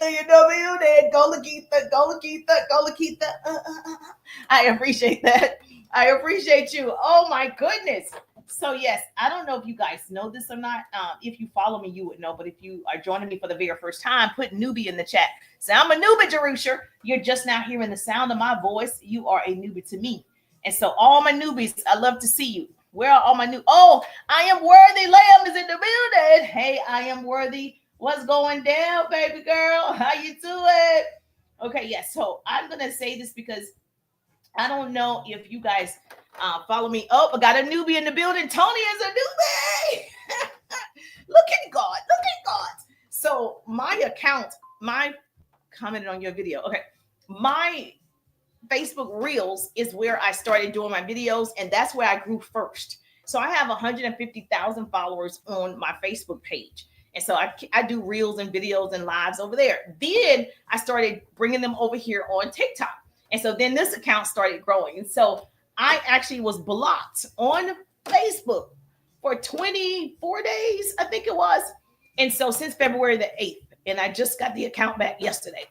Lakeitha, you know me, you did. Go Lakeitha, go Lakeitha, go Lakeitha. I appreciate that. I appreciate you. Oh my goodness. So yes, I don't know if you guys know this or not. If you follow me, you would know. But if you are joining me for the very first time, put newbie in the chat. So I'm a newbie, Jerusha. You're just now hearing the sound of my voice. You are a newbie to me. And so all my newbies, I love to see you. Where are all my new? Oh, I am worthy. Lamb is in the building. Hey, I am worthy. What's going down, baby girl? How you doing? Okay, yes. So I'm gonna say this because I don't know if you guys follow me. Oh, I got a newbie in the building. Tony is a newbie. Look at God. Look at God. So my account, my commented on your video. Okay. My Facebook Reels is where I started doing my videos, and that's where I grew first. So I have 150,000 followers on my Facebook page. And so I do reels and videos and lives over there. Then I started bringing them over here on TikTok. And so then this account started growing. And so I actually was blocked on Facebook for 24 days, I think it was. And so since February the 8th, and I just got the account back yesterday.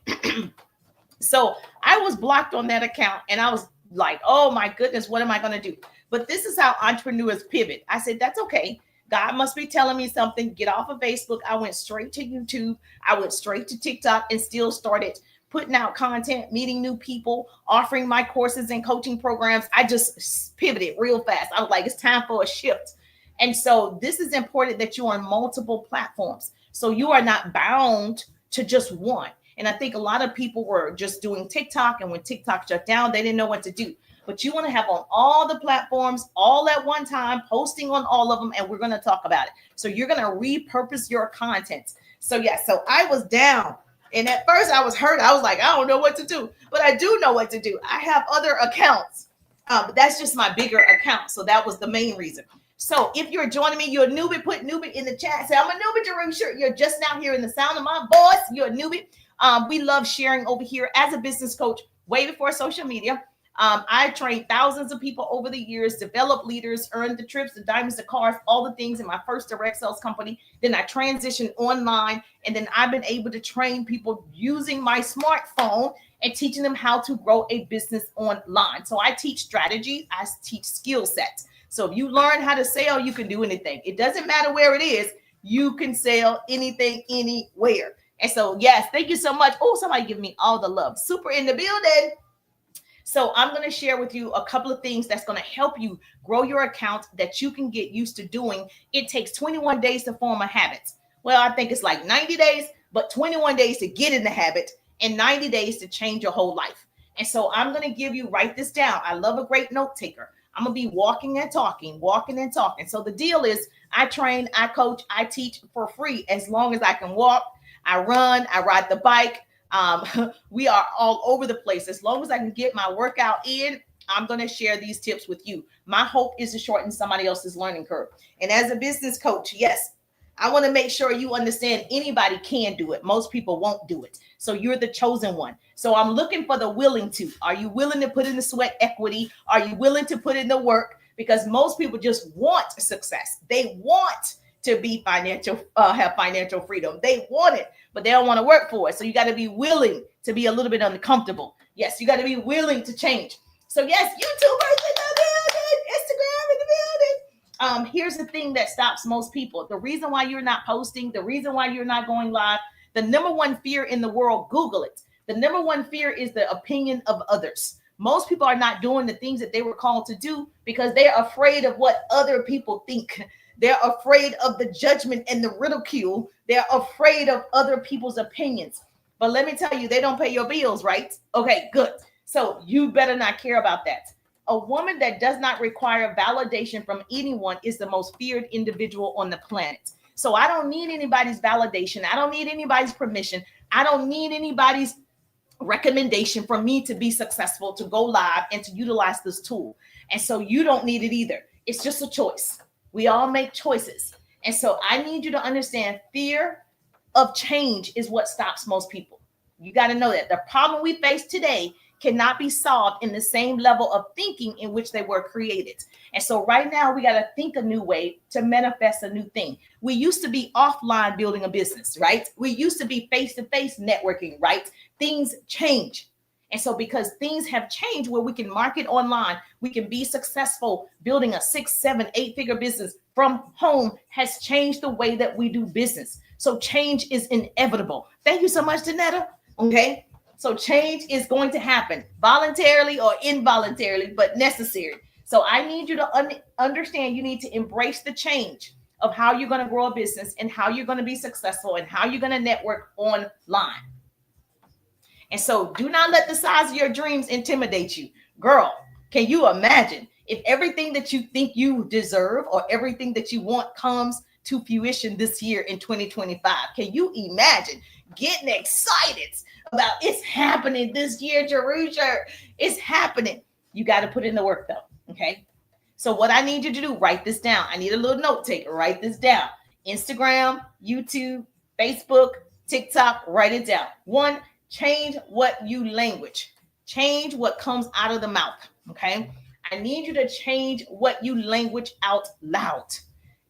So I was blocked on that account and I was like, oh my goodness, what am I going to do? But this is how entrepreneurs pivot. I said, that's okay. God must be telling me something. Get off of Facebook. I went straight to YouTube. I went straight to TikTok and still started putting out content, meeting new people, offering my courses and coaching programs. I just pivoted real fast. I was like, it's time for a shift. And so this is important that you're on multiple platforms. So you are not bound to just one. And I think a lot of people were just doing TikTok, and when TikTok shut down, they didn't know what to do. But you want to have on all the platforms, all at one time, posting on all of them, and we're going to talk about it. So you're going to repurpose your content. So yeah, so I was down. And at first I was hurt. I was like, I don't know what to do. But I do know what to do. I have other accounts. But that's just my bigger account. So that was the main reason. So if you're joining me, you're a newbie, put newbie in the chat. Say, I'm a newbie, Jerusha. You're just now hearing the sound of my voice. You're a newbie. We love sharing over here as a business coach, way before social media. I trained thousands of people over the years, developed leaders, earned the trips, the diamonds, the cars, all the things in my first direct sales company. Then I transitioned online, and then I've been able to train people using my smartphone and teaching them how to grow a business online. So I teach strategy, I teach skill sets. So if you learn how to sell, you can do anything. It doesn't matter where it is. You can sell anything, anywhere. And so, yes, thank you so much. Oh, somebody give me all the love. Super in the building. So I'm going to share with you a couple of things that's going to help you grow your account that you can get used to doing. It takes 21 days to form a habit. Well, I think it's like 90 days, but 21 days to get in the habit and 90 days to change your whole life. And so I'm going to give you, write this down. I love a great note taker. I'm going to be walking and talking. So the deal is I train, I coach, I teach for free as long as I can walk. I run, I ride the bike. We are all over the place. As long as I can get my workout in, I'm going to share these tips with you. My hope is to shorten somebody else's learning curve. And as a business coach, yes, I want to make sure you understand anybody can do it. Most people won't do it. So you're the chosen one. So I'm looking for the willing to. Are you willing to put in the sweat equity? Are you willing to put in the work? Because most people just want success. They want to be have financial freedom. They want it, but they don't want to work for it. So you got to be willing to be a little bit uncomfortable. Yes, you got to be willing to change. So yes, YouTubers in the building, Instagram in the building. Here's the thing that stops most people. The reason why you're not posting, the reason why you're not going live, the number one fear in the world, Google it. The number one fear is the opinion of others. Most people are not doing the things that they were called to do because they're afraid of what other people think. They're afraid of the judgment and the ridicule. They're afraid of other people's opinions. But let me tell you, they don't pay your bills, right? Okay, good. So you better not care about that. A woman that does not require validation from anyone is the most feared individual on the planet. So I don't need anybody's validation. I don't need anybody's permission. I don't need anybody's recommendation for me to be successful, to go live, and to utilize this tool. And so you don't need it either. It's just a choice. We all make choices. And so I need you to understand fear of change is what stops most people. You got to know that the problem we face today cannot be solved in the same level of thinking in which they were created. And so right now we got to think a new way to manifest a new thing. We used to be offline building a business, right? We used to be face-to-face networking, right? Things change. And so because things have changed where we can market online, we can be successful building a 6, 7, 8-figure business from home has changed the way that we do business. So change is inevitable. Thank you so much, Danetta. Okay. So change is going to happen voluntarily or involuntarily, but necessary. So I need you to understand you need to embrace the change of how you're going to grow a business and how you're going to be successful and how you're going to network online. And so do not let the size of your dreams intimidate you. Girl, can you imagine if everything that you think you deserve or everything that you want comes to fruition this year in 2025? Can you imagine getting excited about it's happening this year, Jerusha? It's happening. You got to put in the work though. Okay. So what I need you to do, write this down. I need a little note taker. Write this down. Instagram, YouTube, Facebook, TikTok, write it down. 1, change what you language. Change what comes out of the mouth. Okay. I need you to change what you language out loud.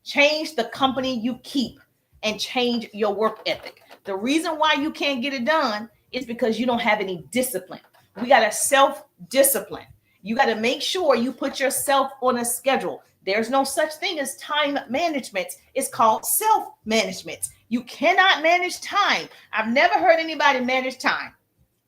Change the company you keep and change your work ethic. The reason why you can't get it done is because you don't have any discipline. We got to self-discipline. You got to make sure you put yourself on a schedule. There's no such thing as time management. It's called self-management. You cannot manage time. I've never heard anybody manage time.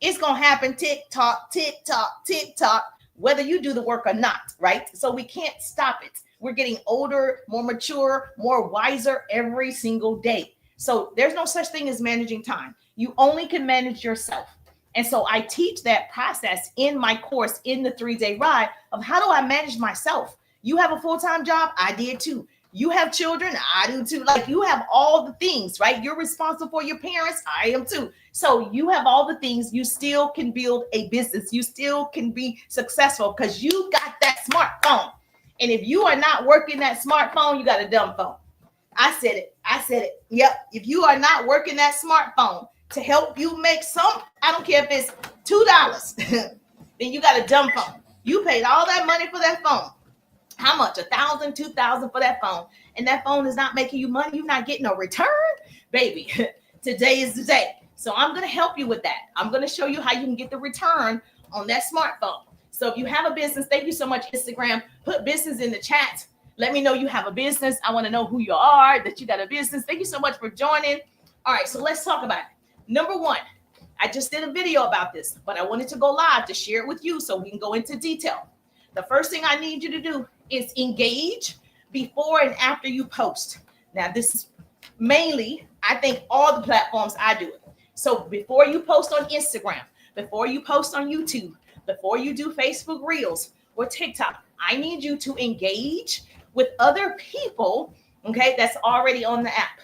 It's going to happen tick-tock, tick-tock, tick-tock, whether you do the work or not, right? So we can't stop it. We're getting older, more mature, more wiser every single day. So there's no such thing as managing time. You only can manage yourself. And so I teach that process in my course in the 3-day ride of how do I manage myself? You have a full-time job? I did too. You have children? I do too. Like you have all the things, right? You're responsible for your parents? I am too. So you have all the things. You still can build a business. You still can be successful because you got that smartphone. And if you are not working that smartphone, you got a dumb phone. I said it. Yep. If you are not working that smartphone to help you make some, I don't care if it's $2, then you got a dumb phone. You paid all that money for that phone. How much? $1,000, $2,000 for that phone. And that phone is not making you money. You're not getting a return. Baby, today is the day. So I'm going to help you with that. I'm going to show you how you can get the return on that smartphone. So if you have a business, thank you so much, Instagram. Put business in the chat. Let me know you have a business. I want to know who you are, that you got a business. Thank you so much for joining. All right, so let's talk about it. Number 1, I just did a video about this, but I wanted to go live to share it with you so we can go into detail. The first thing I need you to do is engage before and after you post. Now, this is mainly, I think, all the platforms I do it. So before you post on Instagram, before you post on YouTube, before you do Facebook Reels or TikTok, I need you to engage with other people, okay, that's already on the app.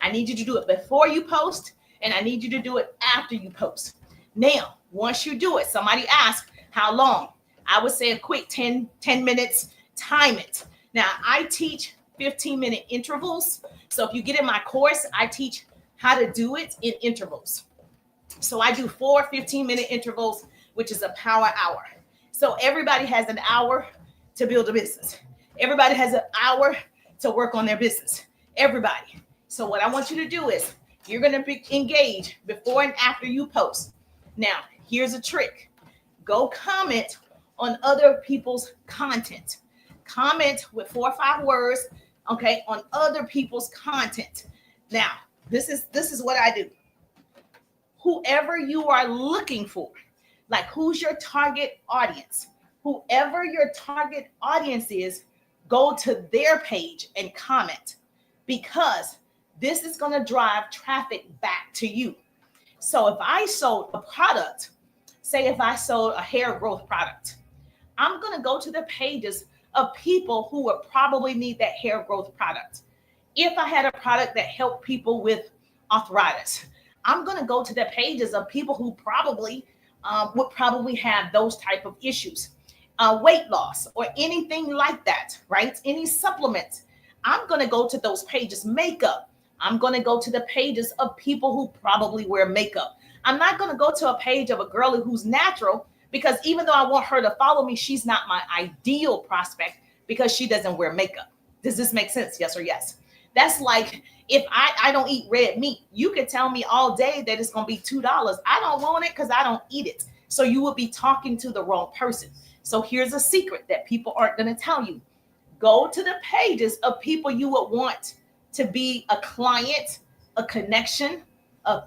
I need you to do it before you post, and I need you to do it after you post. Now, once you do it, somebody asked how long. I would say a quick 10 minutes, time it. Now, I teach 15-minute intervals. So if you get in my course, I teach how to do it in intervals. So I do 4 15-minute intervals, which is a power hour. So everybody has an hour to build a business. Everybody has an hour to work on their business. Everybody. So what I want you to do is you're going to engage before and after you post. Now, here's a trick. Go comment on other people's content. Comment with 4 or 5 words, okay, on other people's content. Now, this is what I do. Whoever you are looking for, like who's your target audience? Whoever your target audience is, go to their page and comment, because this is going to drive traffic back to you. So if I sold a product, say if I sold a hair growth product, I'm going to go to the pages of people who would probably need that hair growth product. If I had a product that helped people with arthritis, I'm going to go to the pages of people who probably would probably have those type of issues, weight loss or anything like that, right? Any supplements. I'm going to go to those pages. Makeup. I'm going to go to the pages of people who probably wear makeup. I'm not going to go to a page of a girl who's natural, because even though I want her to follow me, she's not my ideal prospect because she doesn't wear makeup. Does this make sense? Yes or yes? That's like if I don't eat red meat, you could tell me all day that it's going to be $2. I don't want it because I don't eat it. So you would be talking to the wrong person. So here's a secret that people aren't going to tell you. Go to the pages of people you would want to be a client, a connection,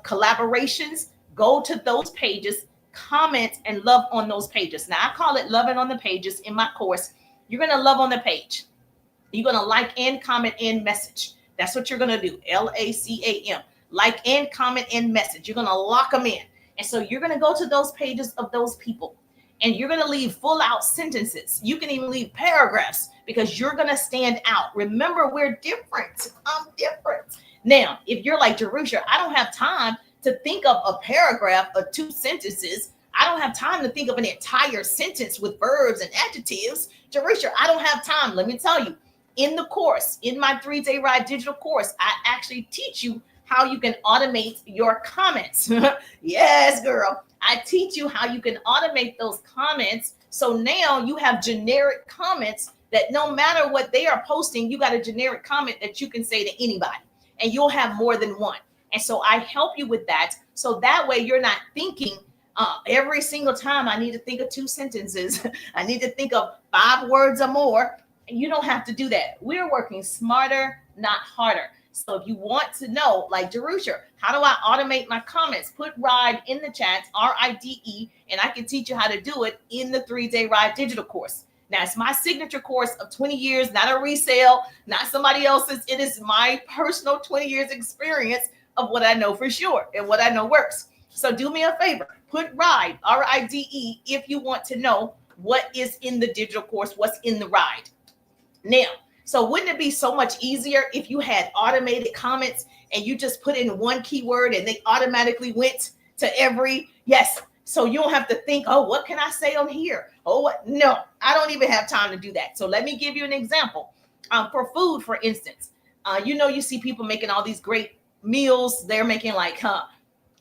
collaborations. Go to those pages, comment, and love on those pages. Now, I call it loving on the pages in my course. You're going to love on the page. You're going to like and comment and message. That's what you're going to do. LACAM. Like and comment and message. You're going to lock them in. And so you're going to go to those pages of those people. And you're going to leave full out sentences. You can even leave paragraphs because you're going to stand out. Remember, we're different. I'm different. Now, if you're like Jerusha, I don't have time to think of a paragraph or 2 sentences. I don't have time to think of an entire sentence with verbs and adjectives. Jerusha, I don't have time. Let me tell you, in the course, in my 3-day ride digital course, I actually teach you how you can automate your comments. Yes, girl. I teach you how you can automate those comments. So now you have generic comments that no matter what they are posting, you got a generic comment that you can say to anybody, and you'll have more than one. And so I help you with that. So that way you're not thinking every single time I need to think of 2 sentences. I need to think of 5 words or more. And you don't have to do that. We're working smarter, not harder. So if you want to know, like Jerusha, how do I automate my comments? Put RIDE in the chat, RIDE, and I can teach you how to do it in the 3-day ride digital course. Now, it's my signature course of 20 years, not a resale, not somebody else's. It is my personal 20 years experience of what I know for sure and what I know works. So do me a favor, put RIDE, RIDE, if you want to know what is in the digital course, what's in the RIDE. Now, so wouldn't it be so much easier if you had automated comments and you just put in one keyword and they automatically went to every, yes. So you don't have to think, oh, what can I say on here? Oh, what? No, I don't even have time to do that. So let me give you an example. For food, for instance, you see people making all these great meals. They're making like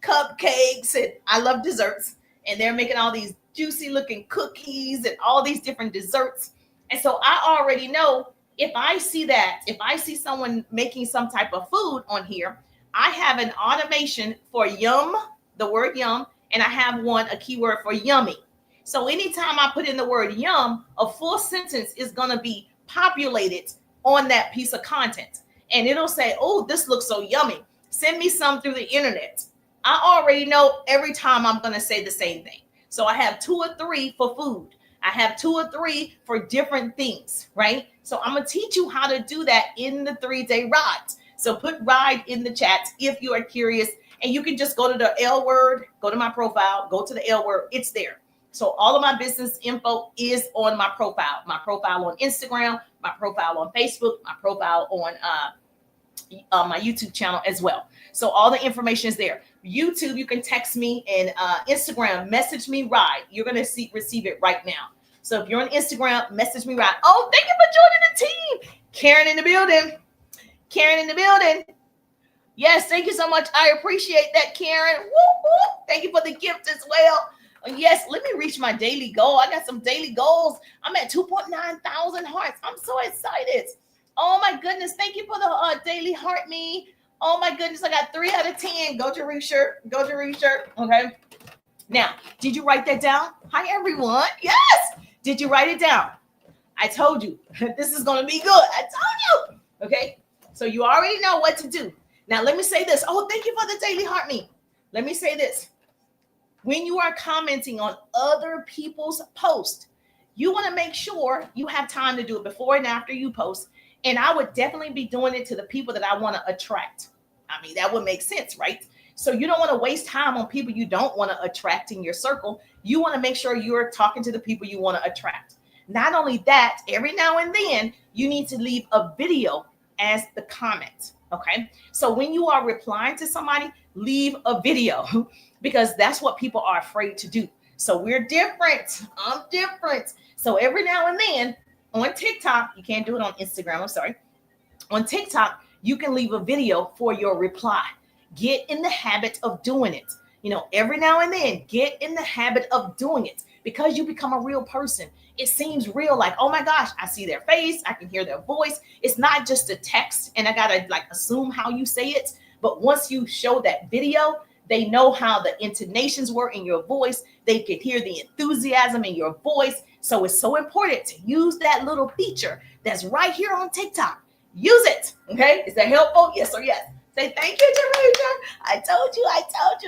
cupcakes, and I love desserts. And they're making all these juicy looking cookies and all these different desserts. And so I already know if I see someone making some type of food on here, I have an automation for yum, the word yum, and I have a keyword for yummy. So anytime I put in the word yum, a full sentence is going to be populated on that piece of content. And it'll say, oh, this looks so yummy. Send me some through the internet. I already know every time I'm going to say the same thing. So I have 2 or 3 for food. I have 2 or 3 for different things, right? So I'm going to teach you how to do that in the 3-day ride. So put RIDE in the chat if you are curious. And you can just go to the L word, go to my profile, go to the L word. It's there. So all of my business info is on my profile on Instagram, my profile on Facebook, my profile on my YouTube channel as well. So all the information is there. YouTube, you can text me, and Instagram, message me RIDE. You're going to receive it right now. So if you're on Instagram, message me RIDE. Oh, thank you for joining the team. Karen in the building. Karen in the building. Yes, thank you so much. I appreciate that, Karen. Woo, woo. Thank you for the gift as well. Yes, let me reach my daily goal. I got some daily goals. I'm at 2.9 thousand hearts. I'm so excited. Oh my goodness. Thank you for the daily heart me. Oh my goodness. I got 3 out of 10. Go to research. Go to research. Okay. Now, did you write that down? Hi, everyone. Yes. Did you write it down? I told you this is going to be good. I told you. Okay. So you already know what to do. Now, let me say this. Oh, thank you for the daily heart me. Let me say this. When you are commenting on other people's posts, you want to make sure you have time to do it before and after you post. And I would definitely be doing it to the people that I want to attract. I mean, that would make sense, right? So you don't want to waste time on people you don't want to attract in your circle. You want to make sure you're talking to the people you want to attract. Not only that, every now and then, you need to leave a video as the comment. Okay. So when you are replying to somebody, leave a video because that's what people are afraid to do. So we're different. I'm different. So every now and then on TikTok, you can't do it on Instagram. I'm sorry. On TikTok, you can leave a video for your reply. Get in the habit of doing it. Every now and then, get in the habit of doing it because you become a real person. It seems real, like, oh my gosh, I see their face, I can hear their voice. It's not just a text and I gotta like assume how you say it. But once you show that video, they know how the intonations were in your voice. They can hear the enthusiasm in your voice. So it's so important to use that little feature that's right here on TikTok. Use it. Okay. Is that helpful? Yes or yes? Say thank you, Teresa. I told you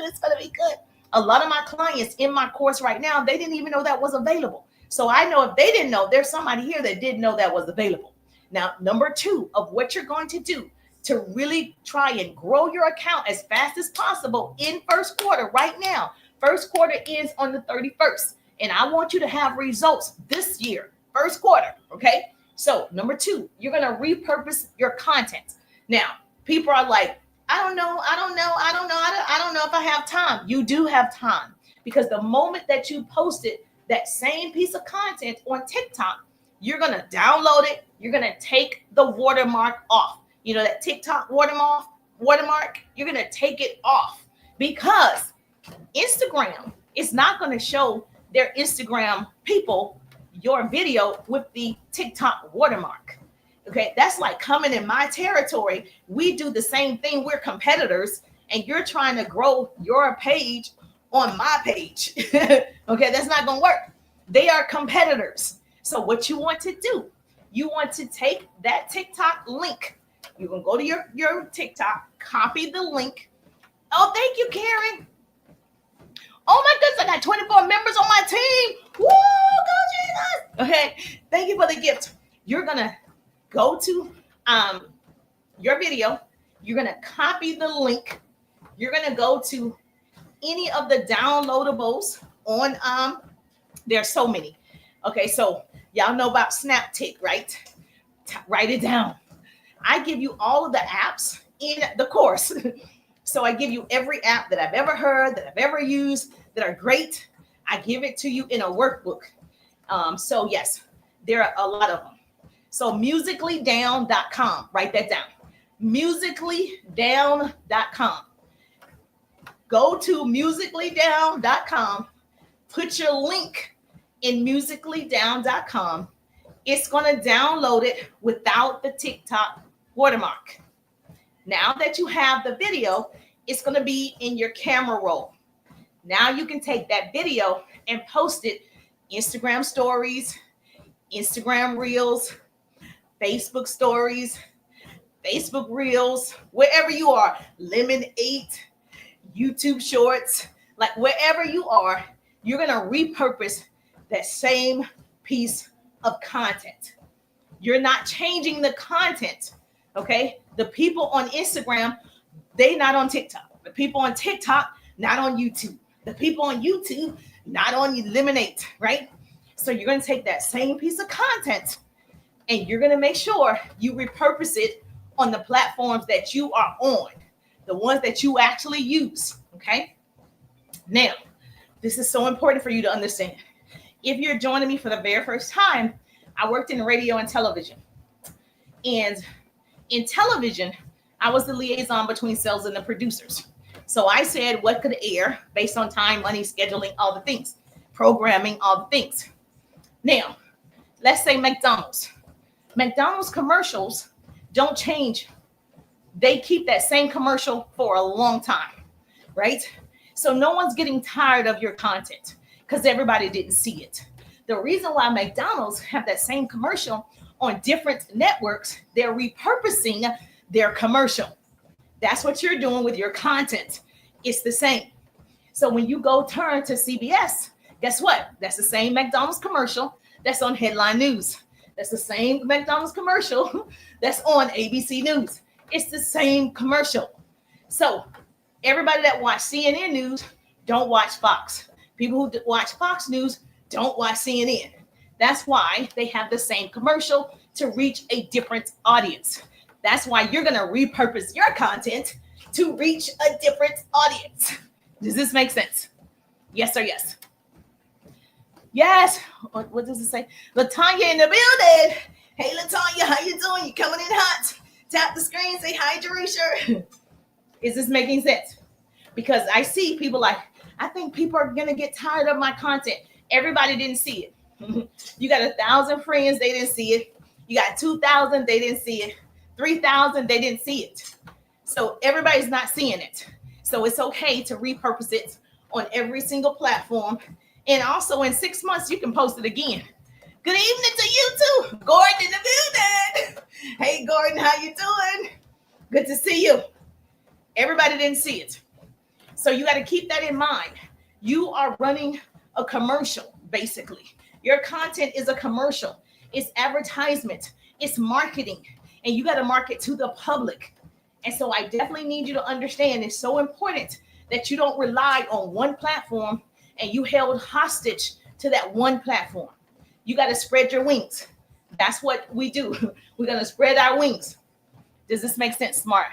it's going to be good. A lot of my clients in my course right now, they didn't even know that was available. So I know if they didn't know, there's somebody here that didn't know that was available. Now, number 2 of what you're going to do to really try and grow your account as fast as possible in first quarter right now. First quarter ends on the 31st. And I want you to have results this year, first quarter. Okay. So number 2, you're going to repurpose your content. Now, people are like, I don't know if I have time. You do have time, because the moment that you posted that same piece of content on TikTok, you're going to download it. You're going to take the watermark off. You know, that TikTok watermark, you're going to take it off, because Instagram is not going to show their Instagram people your video with the TikTok watermark. Okay, that's like coming in my territory. We do the same thing. We're competitors, and you're trying to grow your page on my page. Okay, that's not going to work. They are competitors. So what you want to do, you want to take that TikTok link. You can go to your TikTok, copy the link. Oh, thank you, Karen. Oh my goodness, I got 24 members on my team. Woo, go Jesus. Okay, thank you for the gift. You're going to go to your video. You're going to copy the link. You're going to go to any of the downloadables on, there's so many. Okay, so y'all know about SnapTik, right? Write it down. I give you all of the apps in the course. So I give you every app that I've ever heard, that I've ever used, that are great. I give it to you in a workbook. So yes, there are a lot of them. So musicallydown.com, write that down. Musicallydown.com. Go to musicallydown.com, put your link in musicallydown.com. It's going to download it without the TikTok watermark. Now that you have the video, it's going to be in your camera roll. Now you can take that video and post it Instagram stories, Instagram reels, Facebook stories, Facebook reels, wherever you are, Lemon 8, YouTube shorts, like wherever you are, you're going to repurpose that same piece of content. You're not changing the content. Okay. The people on Instagram, they not on TikTok. The people on TikTok, not on YouTube. The people on YouTube, not on Eliminate, right? So you're going to take that same piece of content and you're going to make sure you repurpose it on the platforms that you are on, the ones that you actually use. Okay. Now, this is so important for you to understand. If you're joining me for the very first time, I worked in radio and television. And in television, I was the liaison between sales and the producers. So I said what could air based on time, money, scheduling, all the things, programming, all the things. Now, let's say McDonald's. McDonald's commercials don't change. They keep that same commercial for a long time, right? So no one's getting tired of your content because everybody didn't see it. The reason why McDonald's have that same commercial on different networks, they're repurposing their commercial. That's what you're doing with your content. It's the same. So when you go turn to CBS, guess what? That's the same McDonald's commercial that's on Headline News. That's the same McDonald's commercial that's on ABC News. It's the same commercial. So everybody that watch CNN News don't watch Fox. People who watch Fox News don't watch CNN. That's why they have the same commercial to reach a different audience. That's why you're going to repurpose your content to reach a different audience. Does this make sense? Yes or yes? Yes. What does it say? Latanya in the building. Hey, Latanya, how you doing? You coming in hot? Tap the screen, say hi, Jerisha. Is this making sense? Because I see people like, I think people are going to get tired of my content. Everybody didn't see it. You got 1,000 friends, they didn't see it. You got 2,000, they didn't see it. 3,000, they didn't see it. So everybody's not seeing it. So it's okay to repurpose it on every single platform. And also in 6 months, you can post it again. Good evening to you too. Gordon in the building. Hey Gordon, how you doing? Good to see you. Everybody didn't see it. So you got to keep that in mind. You are running a commercial, basically. Your content is a commercial. It's advertisement. It's marketing. And you got to market to the public. And so I definitely need you to understand it's so important that you don't rely on one platform and you held hostage to that one platform. You got to spread your wings. That's what we do. We're going to spread our wings. Does this make sense? Smart.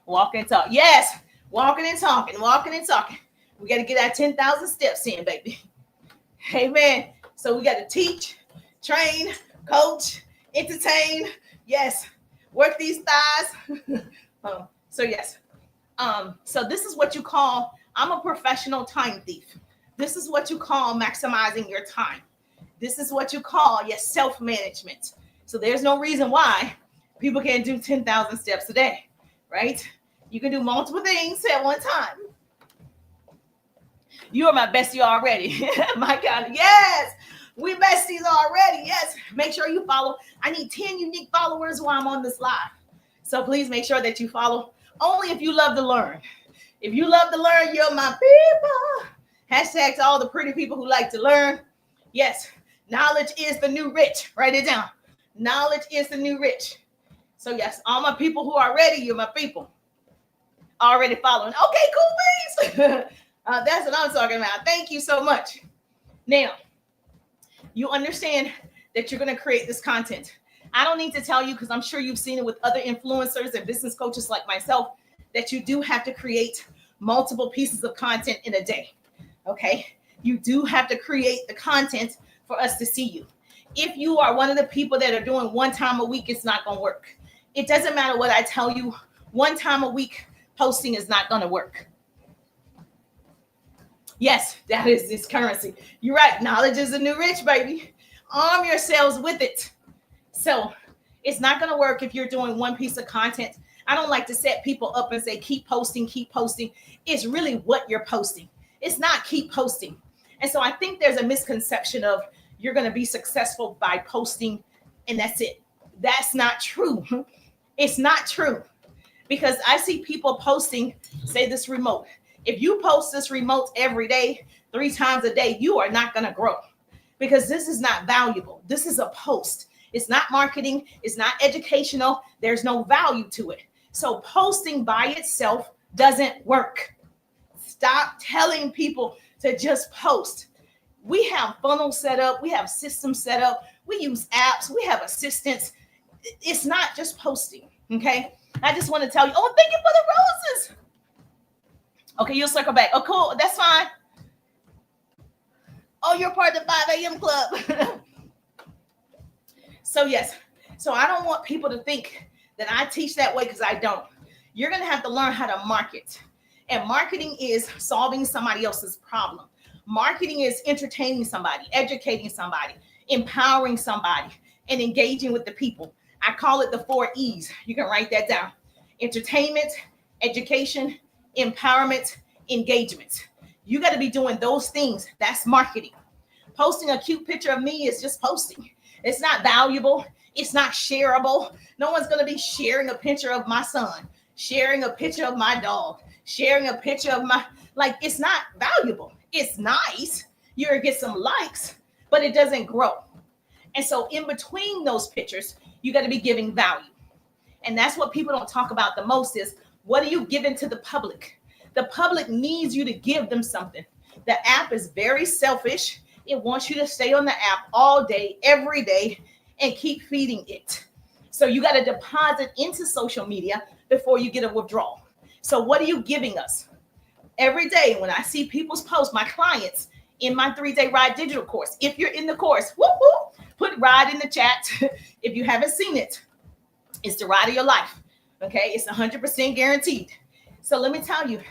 Walk and talk. Yes. Walking and talking. Walking and talking. We got to get our 10,000 steps in, baby. Amen. So we got to teach, train, coach, entertain. Yes. Work these thighs. So yes. So this is what you call, I'm a professional time thief. This is what you call maximizing your time. This is what you call your self-management. So there's no reason why people can't do 10,000 steps a day, right? You can do multiple things at one time. You are my bestie already. My God. Yes. We besties already. Yes. Make sure you follow. I need 10 unique followers while I'm on this live. So please make sure that you follow only if you love to learn. If you love to learn, you're my people. Hashtag to all the pretty people who like to learn. Yes. Knowledge is the new rich. Write it down. Knowledge is the new rich. So yes, all my people who are ready, you're my people. Already following. Okay, cool beans. That's what I'm talking about. Thank you so much. Now, you understand that you're going to create this content. I don't need to tell you because I'm sure you've seen it with other influencers and business coaches like myself that you do have to create multiple pieces of content in a day. Okay? You do have to create the content for us to see you. If you are one of the people that are doing one time a week, it's not going to work. It doesn't matter what I tell you. One time a week posting is not going to work. Yes, that is this currency. You're right. Knowledge is the new rich, baby. Arm yourselves with it. So it's not going to work if you're doing one piece of content. I don't like to set people up and say, keep posting, keep posting. It's really what you're posting. It's not keep posting. And so I think there's a misconception of you're going to be successful by posting and that's it. That's not true. It's not true because I see people posting, say this remote. If you post this remote every day, 3 times a day, you are not going to grow because this is not valuable. This is a post. It's not marketing. It's not educational. There's no value to it. So posting by itself doesn't work. Stop telling people to just post. We have funnels set up. We have systems set up. We use apps. We have assistants. It's not just posting. Okay. I just want to tell you, oh, thank you for the roses. Okay. You'll circle back. Oh, cool. That's fine. Oh, you're part of the 5 a.m. club. So yes. So I don't want people to think that I teach that way because I don't. You're going to have to learn how to market. And marketing is solving somebody else's problem. Marketing is entertaining somebody, educating somebody, empowering somebody, and engaging with the people. I call it the 4 E's. You can write that down. Entertainment, education, empowerment, engagement. You got to be doing those things. That's marketing. Posting a cute picture of me is just posting. It's not valuable. It's not shareable. No one's going to be sharing a picture of my son, sharing a picture of my dog, sharing a picture of my, like, it's not valuable. It's nice. You're going to get some likes, but it doesn't grow. And so in between those pictures, you got to be giving value. And that's what people don't talk about the most is what are you giving to the public? The public needs you to give them something. The app is very selfish. It wants you to stay on the app all day, every day, and keep feeding it. So you got to deposit into social media before you get a withdrawal. So what are you giving us? Every day when I see people's posts, my clients in my 3-day Ride digital course, if you're in the course, whoop, whoop, put Ride in the chat. If you haven't seen it, it's the ride of your life. Okay. It's 100% guaranteed. So let me tell you,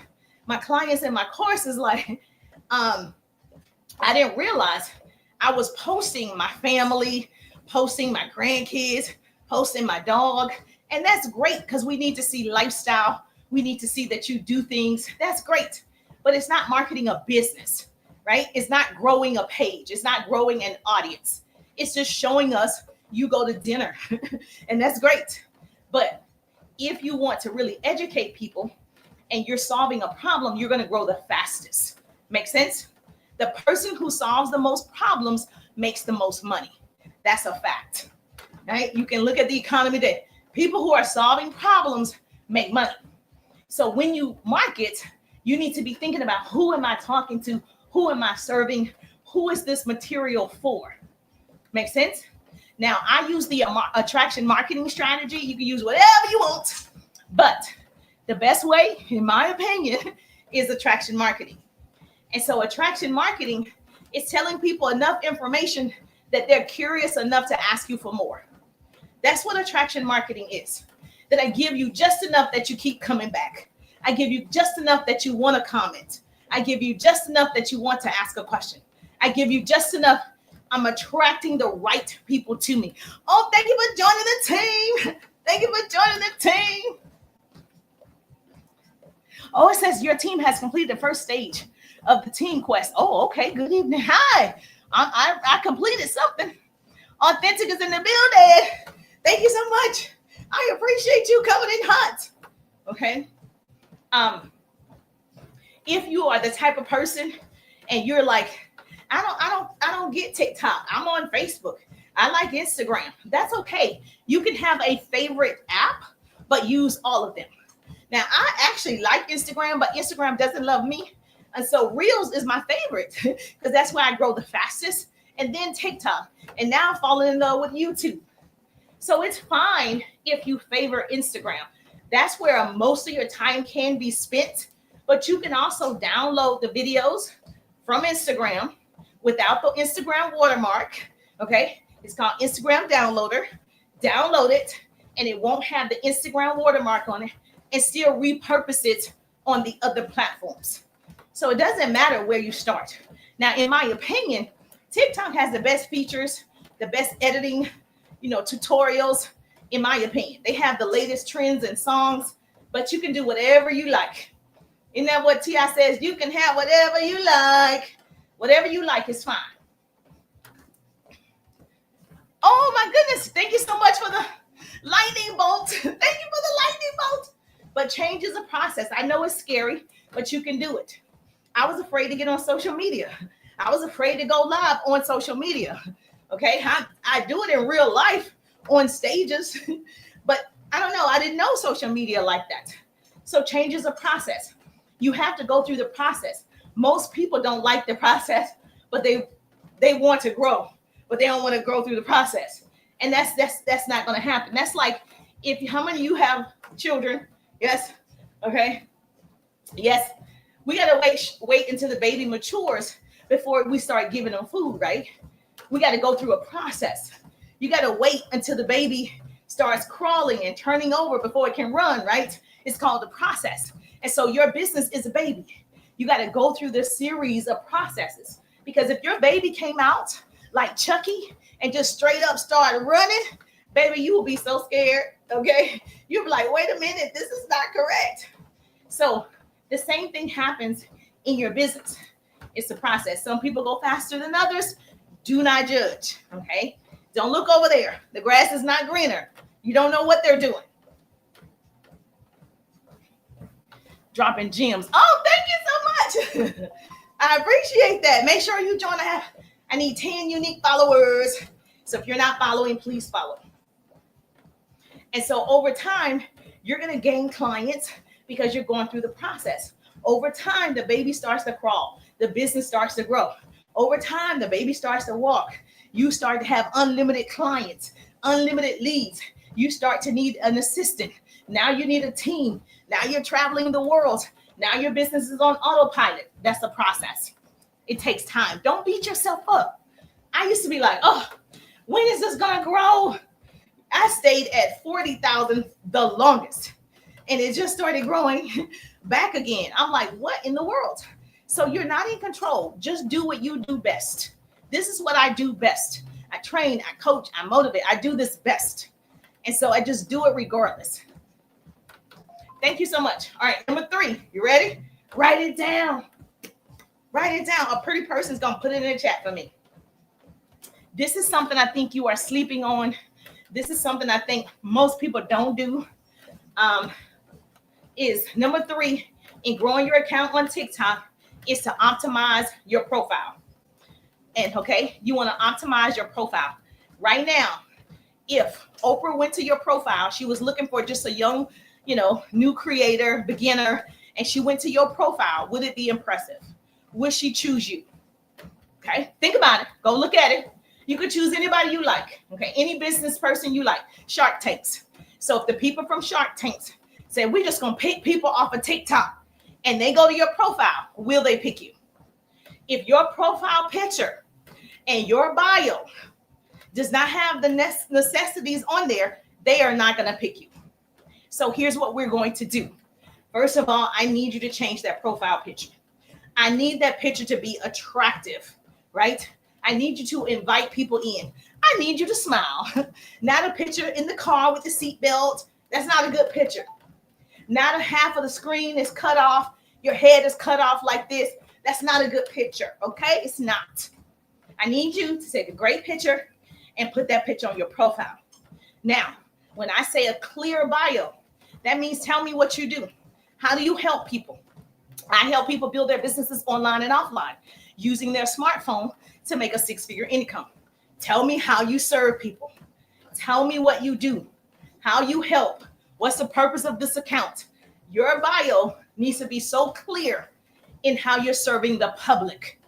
my clients in my course is like, I didn't realize I was posting my family, posting my grandkids, posting my dog. And that's great because we need to see lifestyle. We need to see that you do things. That's great. But it's not marketing a business, right? It's not growing a page. It's not growing an audience. It's just showing us you go to dinner. And that's great. But if you want to really educate people and you're solving a problem, you're going to grow the fastest. Make sense? The person who solves the most problems makes the most money. That's a fact, right? You can look at the economy today. People who are solving problems make money. So when you market, you need to be thinking about who am I talking to? Who am I serving? Who is this material for? Make sense? Now, I use the attraction marketing strategy. You can use whatever you want, but the best way, in my opinion, is attraction marketing. And so attraction marketing is telling people enough information that they're curious enough to ask you for more. That's what attraction marketing is. That I give you just enough that you keep coming back. I give you just enough that you want to comment. I give you just enough that you want to ask a question. I give you just enough. I'm attracting the right people to me. Oh, thank you for joining the team. Thank you for joining the team. Oh, it says your team has completed the first stage of the team quest. Oh, okay. Good evening. Hi. I completed something. Authentic is in the building. Thank you so much. I appreciate you coming in hot. Okay. If you are the type of person and you're like, I don't get TikTok. I'm on Facebook. I like Instagram. That's okay. You can have a favorite app, but use all of them. Now, I actually like Instagram, but Instagram doesn't love me. And so Reels is my favorite because that's where I grow the fastest. And then TikTok. And now I'm falling in love with YouTube. So it's fine if you favor Instagram. That's where most of your time can be spent. But you can also download the videos from Instagram without the Instagram watermark. Okay. It's called Instagram Downloader. Download it and it won't have the Instagram watermark on it and still repurpose it on the other platforms. So it doesn't matter where you start. Now, in my opinion, TikTok has the best features, the best editing, tutorials, in my opinion. They have the latest trends and songs, but you can do whatever you like. Isn't that what T.I. says? You can have whatever you like. Whatever you like is fine. Oh my goodness. Thank you so much for the lightning bolt. Thank you for the lightning bolt. But change is a process. I know it's scary, but you can do it. I was afraid to get on social media. I was afraid to go live on social media. Okay. I do it in real life on stages, but I don't know. I didn't know social media like that. So change is a process. You have to go through the process. Most people don't like the process, but they want to grow, but they don't want to grow through the process. And that's not going to happen. That's like how many of you have children? Yes. Okay. Yes. We got to wait until the baby matures before we start giving them food, right? We got to go through a process. You got to wait until the baby starts crawling and turning over before it can run, right? It's called the process. And so your business is a baby. You got to go through this series of processes, because if your baby came out like Chucky and just straight up started running, baby, you will be so scared. Okay. You'll be like, wait a minute, this is not correct. So the same thing happens in your business. It's a process. Some people go faster than others. Do not judge. Okay. Don't look over there. The grass is not greener. You don't know what they're doing. Dropping gems. Oh, thank you so much. I appreciate that. Make sure you join. I need 10 unique followers. So if you're not following, please follow. And so over time, you're going to gain clients because you're going through the process. Over time, the baby starts to crawl. The business starts to grow. Over time, the baby starts to walk. You start to have unlimited clients, unlimited leads. You start to need an assistant. Now you need a team. Now you're traveling the world. Now your business is on autopilot. That's the process. It takes time. Don't beat yourself up. I used to be like, oh, when is this going to grow? I stayed at 40,000 the longest, and it just started growing back again. I'm like, what in the world? So you're not in control. Just do what you do best. This is what I do best. I train, I coach, I motivate. I do this best. And so I just do it regardless. Thank you so much. All right, number 3. You ready? Write it down. Write it down. A pretty person's going to put it in the chat for me. This is something I think you are sleeping on. This is something I think most people don't do. Is number 3 in growing your account on TikTok is to optimize your profile. And okay, you want to optimize your profile. Right now, if Oprah went to your profile, she was looking for just a young, new creator, beginner, and she went to your profile, would it be impressive? Would she choose you? Okay, think about it. Go look at it. You could choose anybody you like. Okay, any business person you like. Shark Tanks. So if the people from Shark Tanks say, we're just going to pick people off of TikTok, and they go to your profile, will they pick you? If your profile picture and your bio does not have the necessities on there, they are not going to pick you. So here's what we're going to do. First of all, I need you to change that profile picture. I need that picture to be attractive, right? I need you to invite people in. I need you to smile. Not a picture in the car with the seatbelt. That's not a good picture. Not a half of the screen is cut off. Your head is cut off like this. That's not a good picture, okay? It's not. I need you to take a great picture and put that picture on your profile. Now, when I say a clear bio, that means tell me what you do. How do you help people? I help people build their businesses online and offline using their smartphone to make a 6-figure income. Tell me how you serve people. Tell me what you do, how you help. What's the purpose of this account? Your bio needs to be so clear in how you're serving the public.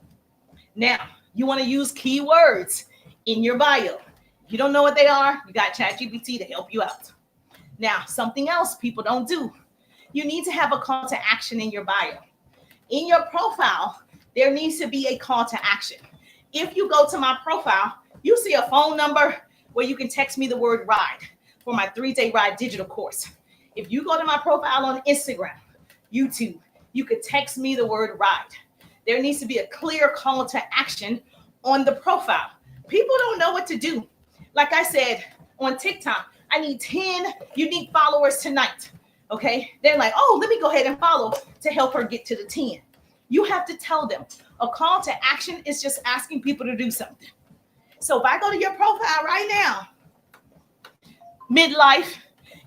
Now, you want to use keywords in your bio. If you don't know what they are, you got ChatGPT to help you out. Now, something else people don't do. You need to have a call to action in your bio. In your profile, there needs to be a call to action. If you go to my profile, you see a phone number where you can text me the word ride for my 3-day ride digital course. If you go to my profile on Instagram, YouTube, you could text me the word ride. There needs to be a clear call to action on the profile. People don't know what to do. Like I said, on TikTok, I need 10 unique followers tonight. Okay, they're like, oh, let me go ahead and follow to help her get to the 10. You have to tell them. A call to action is just asking people to do something. So if I go to your profile right now, midlife,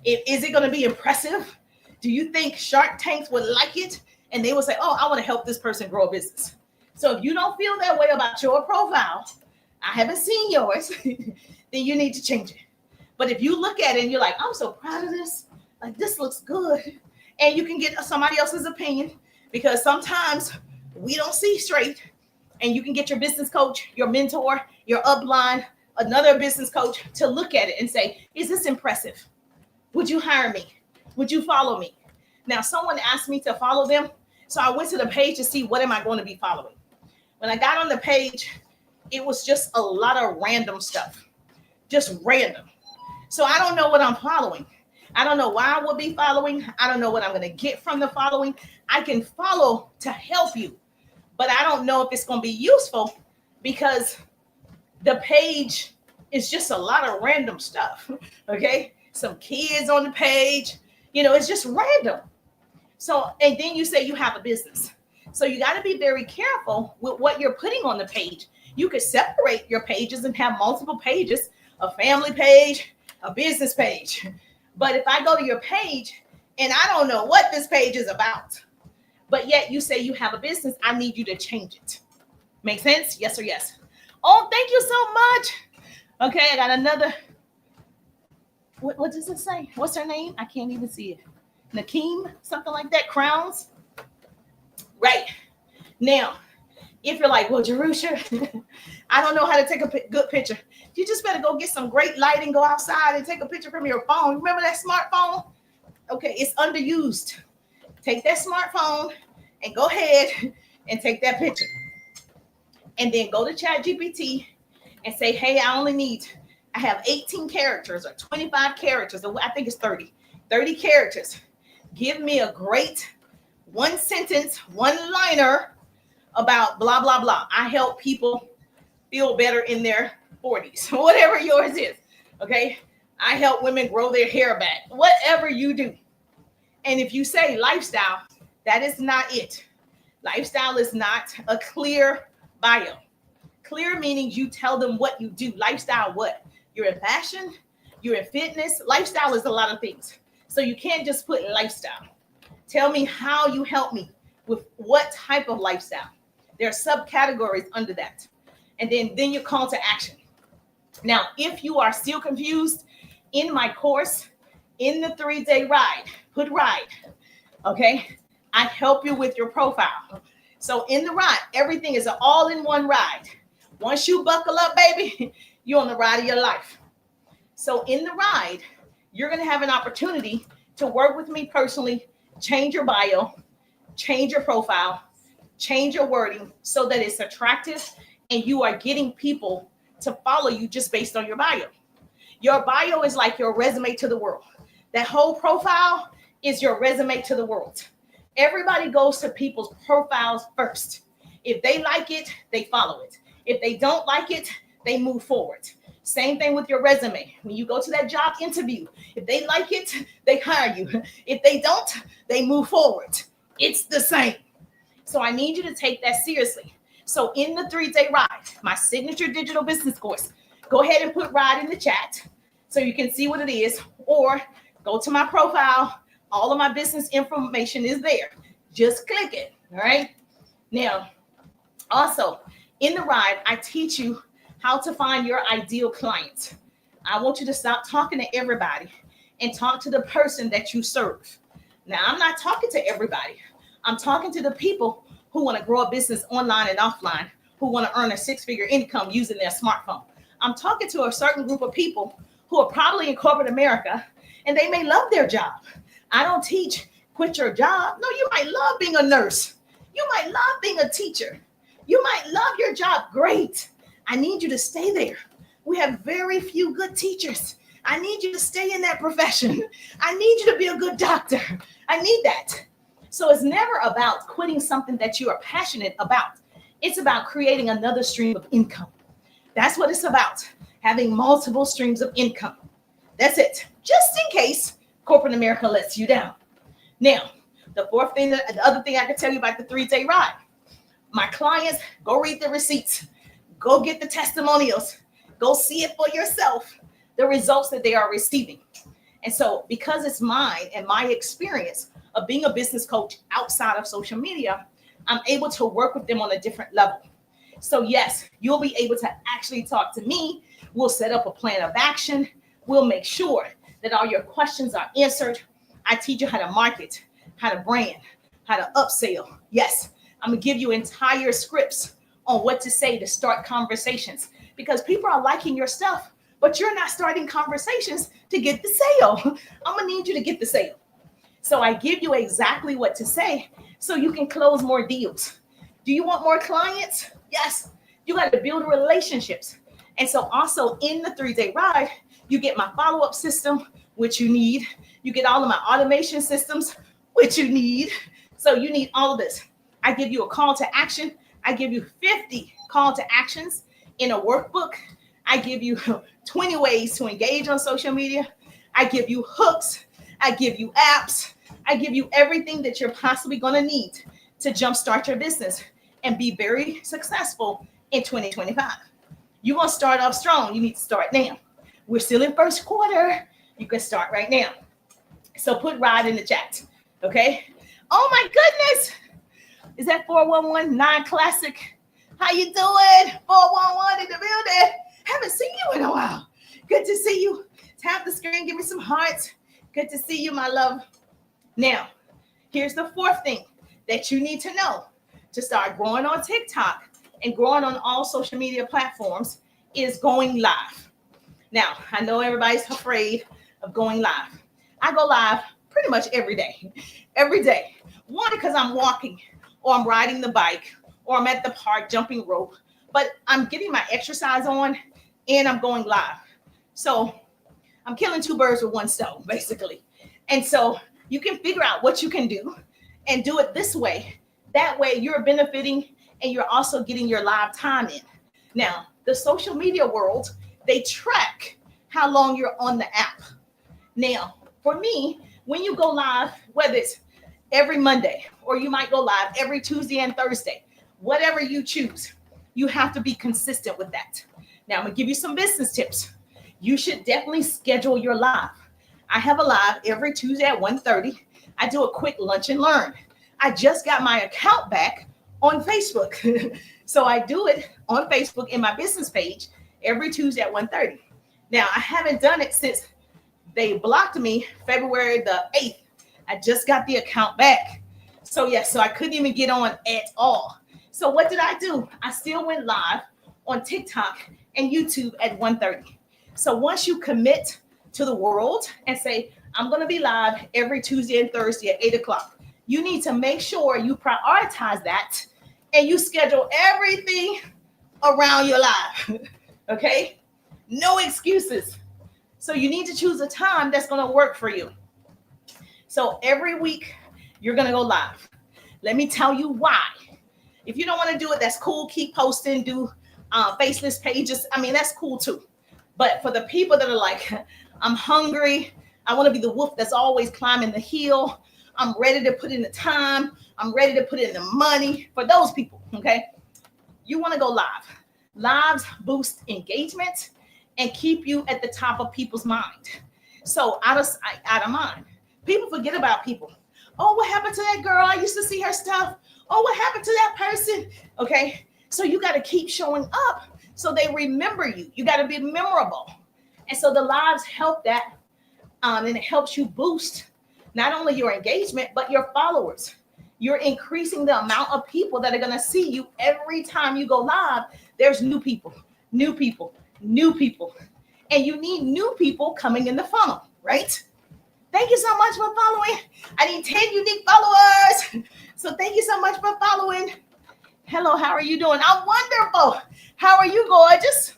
is it going to be impressive? Do you think Shark Tanks would like it? And they would say, oh, I want to help this person grow a business. So if you don't feel that way about your profile, I haven't seen yours, then you need to change it. But if you look at it and you're like, I'm so proud of this, like this looks good, and you can get somebody else's opinion, because sometimes we don't see straight, and you can get your business coach, your mentor, your upline, another business coach to look at it and say, is this impressive? Would you hire me? Would you follow me? Now, someone asked me to follow them, so I went to the page to see what am I going to be following. When I got on the page, it was just a lot of random stuff, just random. So I don't know what I'm following. I don't know why I will be following. I don't know what I'm going to get from the following. I can follow to help you, but I don't know if it's going to be useful because the page is just a lot of random stuff. Okay. Some kids on the page, it's just random. So, and then you say you have a business. So you got to be very careful with what you're putting on the page. You could separate your pages and have multiple pages, a family page, a business page. But if I go to your page and I don't know what this page is about, but yet you say you have a business, I need you to change it. Make sense? Yes or yes? Oh, thank you so much. Okay, I got another. What does it say? What's her name? I can't even see it. Nakeem, something like that. Crowns. Right. Now, if you're like, well, Jerusha, I don't know how to take a good picture. You just better go get some great lighting, go outside and take a picture from your phone. Remember that smartphone? Okay, it's underused. Take that smartphone and go ahead and take that picture. And then go to ChatGPT and say, hey, I have 18 characters or 25 characters. I think it's 30 characters. Give me a great one sentence, one liner about blah, blah, blah. I help people feel better in their 40s, whatever yours is. Okay. I help women grow their hair back, whatever you do. And if you say lifestyle, that is not it. Lifestyle is not a clear bio. Clear meaning you tell them what you do. Lifestyle, what? You're in fashion, you're in fitness. Lifestyle is a lot of things. So you can't just put lifestyle. Tell me how you help me with what type of lifestyle. There are subcategories under that. And then your call to action. Now, if you are still confused, in my course, in the 3-day ride, put ride, okay? I help you with your profile. So in the ride, everything is an all-in-one ride. Once you buckle up, baby, you're on the ride of your life. So in the ride, you're going to have an opportunity to work with me personally, change your bio, change your profile, change your wording so that it's attractive and you are getting people to follow you just based on your bio. Your bio is like your resume to the world. That whole profile is your resume to the world. Everybody goes to people's profiles first. If they like it, they follow it. If they don't like it, they move forward. Same thing with your resume. When you go to that job interview, if they like it, they hire you. If they don't, they move forward. It's the same. So I need you to take that seriously. So in the 3-day ride, my signature digital business course, go ahead and put ride in the chat so you can see what it is, or go to my profile. All of my business information is there. Just click it. All right. Now, also in the ride, I teach you how to find your ideal client. I want you to stop talking to everybody and talk to the person that you serve. Now, I'm not talking to everybody. I'm talking to the people who want to grow a business online and offline, who want to earn a 6-figure income using their smartphone. I'm talking to a certain group of people who are probably in corporate America and they may love their job. I don't teach quit your job. No, you might love being a nurse. You might love being a teacher. You might love your job. Great. I need you to stay there. We have very few good teachers. I need you to stay in that profession. I need you to be a good doctor. I need that. So it's never about quitting something that you are passionate about. It's about creating another stream of income. That's what it's about. Having multiple streams of income. That's it. Just in case corporate America lets you down. Now, the other thing I can tell you about the 3-day ride. My clients, go read the receipts. Go get the testimonials. Go see it for yourself, the results that they are receiving. And so because it's mine and my experience of being a business coach outside of social media, I'm able to work with them on a different level. So yes, you'll be able to actually talk to me. We'll set up a plan of action. We'll make sure that all your questions are answered. I teach you how to market, how to brand, how to upsell. Yes, I'm going to give you entire scripts on what to say to start conversations because people are liking your stuff, but you're not starting conversations to get the sale. I'm going to need you to get the sale. So I give you exactly what to say so you can close more deals. Do you want more clients? Yes. You got to build relationships. And so also in the 3-day ride, you get my follow-up system, which you need. You get all of my automation systems, which you need. So you need all of this. I give you a call to action. I give you 50 call to actions in a workbook. I give you 20 ways to engage on social media. I give you hooks. I give you apps. I give you everything that you're possibly going to need to jumpstart your business and be very successful in 2025. You want to start off strong. You need to start now. We're still in first quarter. You can start right now. So put ride in the chat. Okay. Oh my goodness. Is that 411 non-classic? How you doing? 411 in the building. Haven't seen you in a while. Good to see you. Tap the screen. Give me some hearts. Good to see you, my love. Now, here's the 4th thing that you need to know to start growing on TikTok and growing on all social media platforms is going live. Now, I know everybody's afraid of going live. I go live pretty much every day. Every day. One, because I'm walking or I'm riding the bike or I'm at the park jumping rope, but I'm getting my exercise on and I'm going live. So I'm killing 2 birds with 1 stone, basically. And so you can figure out what you can do and do it this way. That way you're benefiting and you're also getting your live time in. Now, the social media world, they track how long you're on the app. Now, for me, when you go live, whether it's every Monday or you might go live every Tuesday and Thursday, whatever you choose, you have to be consistent with that. Now, I'm going to give you some business tips. You should definitely schedule your live. I have a live every Tuesday at 1:30. I do a quick lunch and learn. I just got my account back on Facebook. So I do it on Facebook in my business page every Tuesday at 1:30. Now, I haven't done it since they blocked me February the 8th. I just got the account back. So yes, so I couldn't even get on at all. So what did I do? I still went live on TikTok and YouTube at 1:30. So once you commit to the world and say, I'm going to be live every Tuesday and Thursday at 8 o'clock, you need to make sure you prioritize that and you schedule everything around your live. Okay? No excuses. So you need to choose a time that's going to work for you. So every week you're going to go live. Let me tell you why. If you don't want to do it, that's cool. Keep posting, do faceless pages. I mean, that's cool too. But for the people that are like, I'm hungry, I want to be the wolf that's always climbing the hill, I'm ready to put in the time, I'm ready to put in the money. For those people, okay, you want to go live. Lives boost engagement and keep you at the top of people's mind. So out of sight, out of mind. People forget about people. Oh, what happened to that girl? I used to see her stuff. Oh, what happened to that person? Okay, so you got to keep showing up so they remember you. You got to be memorable. And so the lives help that. And it helps you boost not only your engagement, but your followers. You're increasing the amount of people that are going to see you every time you go live. There's new people, new people, new people. And you need new people coming in the funnel, right? Thank you so much for following. I need 10 unique followers. So thank you so much for following. Hello, how are you doing? I'm wonderful. How are you, gorgeous?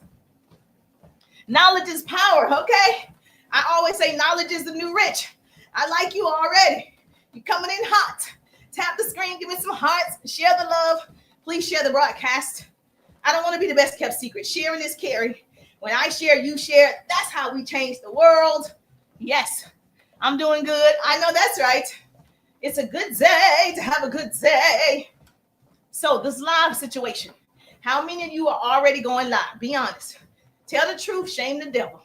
Knowledge is power, okay? I always say knowledge is the new rich. I like you already. You're coming in hot. Tap the screen, give me some hearts, share the love. Please share the broadcast. I don't want to be the best kept secret. Sharing is caring. When I share, you share. That's how we change the world. Yes, I'm doing good. I know that's right. It's a good day to have a good day. So this live situation, how many of you are already going live? Be honest. Tell the truth, shame the devil.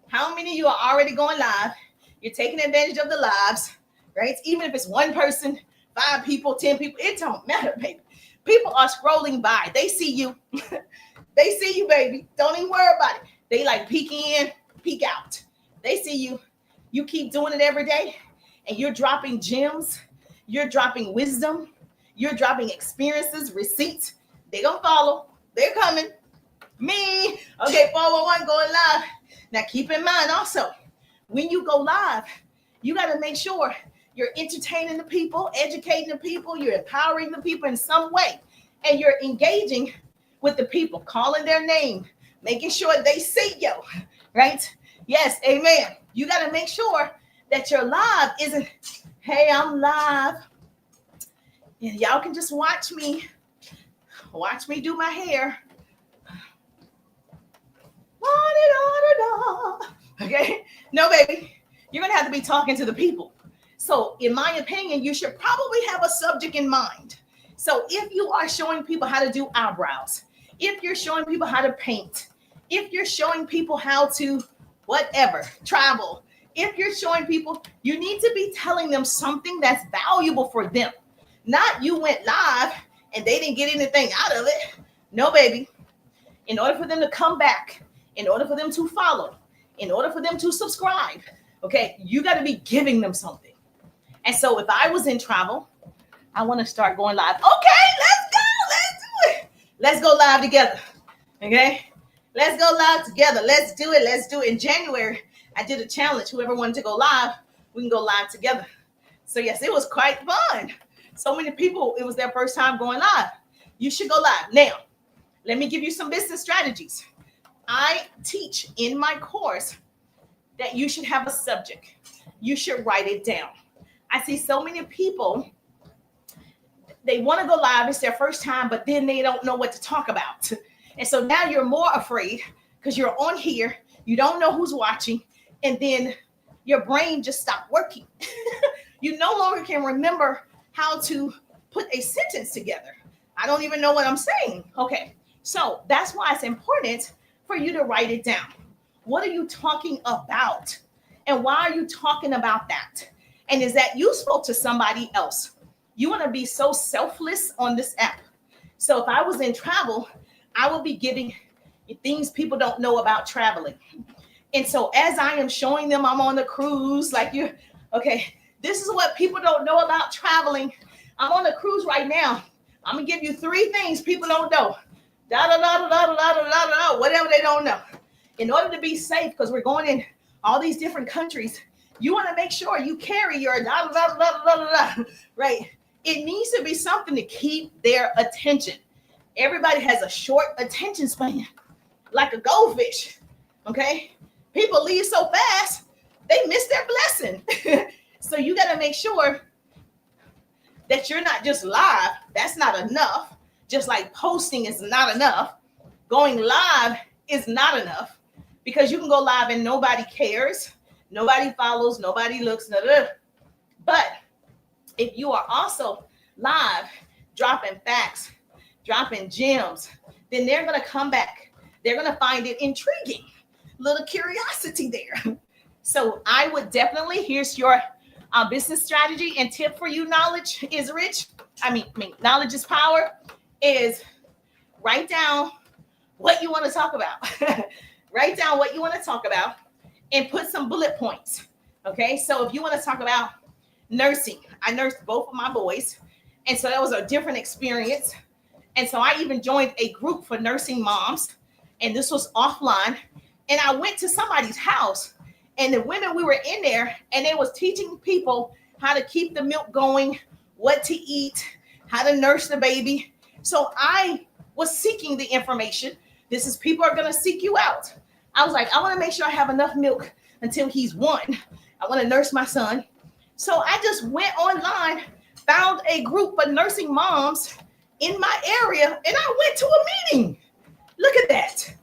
How many of you are already going live? You're taking advantage of the lives, right? Even if it's one person, 5 people, 10 people, it don't matter, baby. People are scrolling by. They see you. They see you, baby. Don't even worry about it. They like peek in, peek out. They see you. You keep doing it every day, and you're dropping gems. You're dropping wisdom. You're dropping experiences, receipts. They're going to follow. They're coming. Me. Okay, 411 going live. Now, keep in mind also, when you go live, you got to make sure you're entertaining the people, educating the people, you're empowering the people in some way, and you're engaging with the people, calling their name, making sure they see you, right? Yes, amen. You got to make sure that your live isn't, hey, I'm live. And y'all can just watch me do my hair. Okay? No, baby. You're going to have to be talking to the people. So, in my opinion, you should probably have a subject in mind. So, if you are showing people how to do eyebrows, if you're showing people how to paint, if you're showing people how to whatever, travel, if you're showing people, you need to be telling them something that's valuable for them. Not you went live and they didn't get anything out of it. No, baby. In order for them to come back, in order for them to follow, in order for them to subscribe, okay, you got to be giving them something. And so if I was in travel, I want to start going live. Okay, let's go. Let's do it. Let's go live together. Okay, let's go live together. Let's do it. Let's do it. In January, I did a challenge. Whoever wanted to go live, we can go live together. So yes, it was quite fun. So many people, it was their first time going live. You should go live. Now, let me give you some business strategies. I teach in my course that you should have a subject. You should write it down. I see so many people, they want to go live. It's their first time, but then they don't know what to talk about. And so now you're more afraid because you're on here, you don't know who's watching, and then your brain just stopped working. You no longer can remember how to put a sentence together. I don't even know what I'm saying. Okay, so that's why it's important for you to write it down. What are you talking about? And why are you talking about that? And is that useful to somebody else? You want to be so selfless on this app. So if I was in travel, I will be giving things people don't know about traveling. And so as I am showing them I'm on a cruise, like you, okay, this is what people don't know about traveling. I'm on a cruise right now. I'm gonna give you 3 things people don't know. Da da da da da da da da da, whatever they don't know. In order to be safe, because we're going in all these different countries, you want to make sure you carry your da da da da da da da, right? It needs to be something to keep their attention. Everybody has a short attention span, like a goldfish. Okay, people leave so fast they miss their blessing. So you got to make sure that you're not just live. That's not enough. Just like posting is not enough. Going live is not enough, because you can go live and nobody cares, nobody follows, nobody looks. Blah, blah. But if you are also live, dropping facts, dropping gems, then they're going to come back. They're going to find it intriguing. Little curiosity there. So I would definitely, here's your business strategy and tip for you. Knowledge is rich. Knowledge is power. Is write down what you want to talk about. Write down what you want to talk about and put some bullet points. Okay. So if you want to talk about nursing, I nursed both of my boys. And so that was a different experience. And so I even joined a group for nursing moms. And this was offline. And I went to somebody's house, and the women, we were in there, and they was teaching people how to keep the milk going, what to eat, how to nurse the baby. So I was seeking the information. This is, people are going to seek you out. I was like, I want to make sure I have enough milk until he's 1. I want to nurse my son. So I just went online, found a group of nursing moms in my area, and I went to a meeting. Look at that.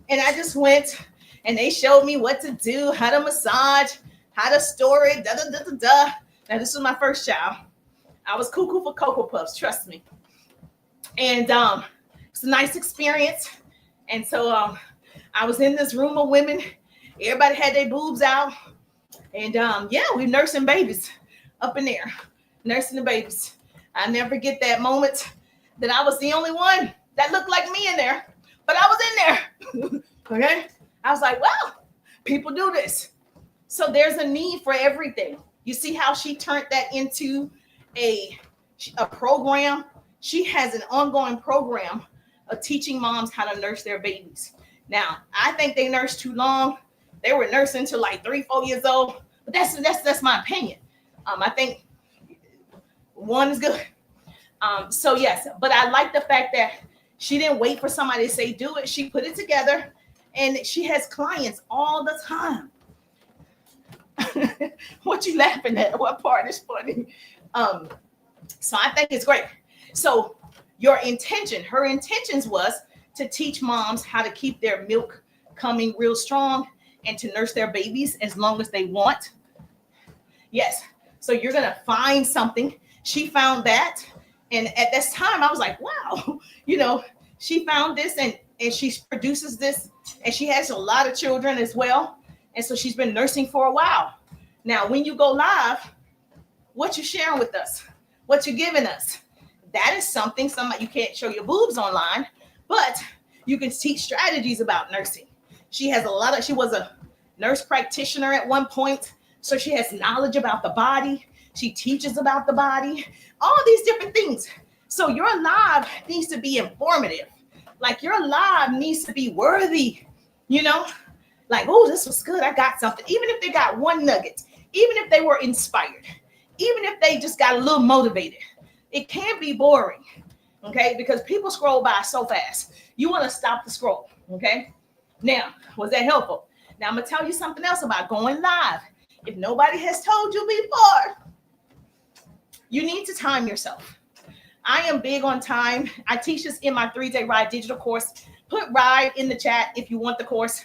And I just went, and they showed me what to do, how to massage, how to store it, da da da da da. Now, this was my first child. I was cuckoo for Cocoa Puffs, trust me. And it's a nice experience. And so I was in this room of women. Everybody had their boobs out. And we nursing babies up in there, nursing the babies. I never forget that moment that I was the only one that looked like me in there, but I was in there. Okay. I was like, well, people do this. So there's a need for everything. You see how she turned that into a program? She has an ongoing program of teaching moms how to nurse their babies. Now, I think they nursed too long. They were nursing till like 3-4 years old. But that's my opinion. I think 1 is good. So yes, but I like the fact that she didn't wait for somebody to say do it. She put it together, and she has clients all the time. What you laughing at? What part is funny? So I think it's great. So your intention, her intentions was to teach moms how to keep their milk coming real strong and to nurse their babies as long as they want. Yes. So you're going to find something. She found that. And at this time, I was like, wow, she found this, and she produces this, and she has a lot of children as well. And so she's been nursing for a while. Now, when you go live, what you sharing with us, what you giving us, that is something you can't show your boobs online, but you can teach strategies about nursing. She was a nurse practitioner at one point. So she has knowledge about the body. She teaches about the body, all these different things. So your live needs to be informative. Like your live needs to be worthy, like, oh, this was good. I got something. Even if they got one nugget, even if they were inspired, even if they just got a little motivated, it can be boring. Okay. Because people scroll by so fast. You want to stop the scroll. Okay. Now, was that helpful? Now I'm going to tell you something else about going live. If nobody has told you before, you need to time yourself. I am big on time. I teach this in my 3-day ride digital course Put RIDE in the chat if you want the course.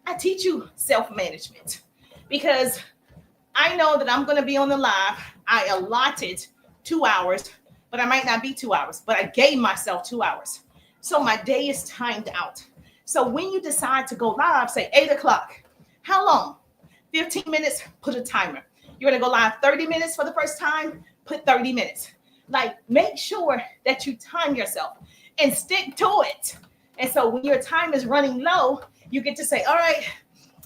I teach you self-management because I know that I'm going to be on the live. I allotted 2 hours, but I might not be 2 hours, but I gave myself 2 hours. So my day is timed out. So when you decide to go live, say 8 o'clock, how long? 15 minutes, put a timer. You're going to go live 30 minutes for the first time, put 30 minutes. Like, make sure that you time yourself and stick to it. And so when your time is running low, you get to say, all right,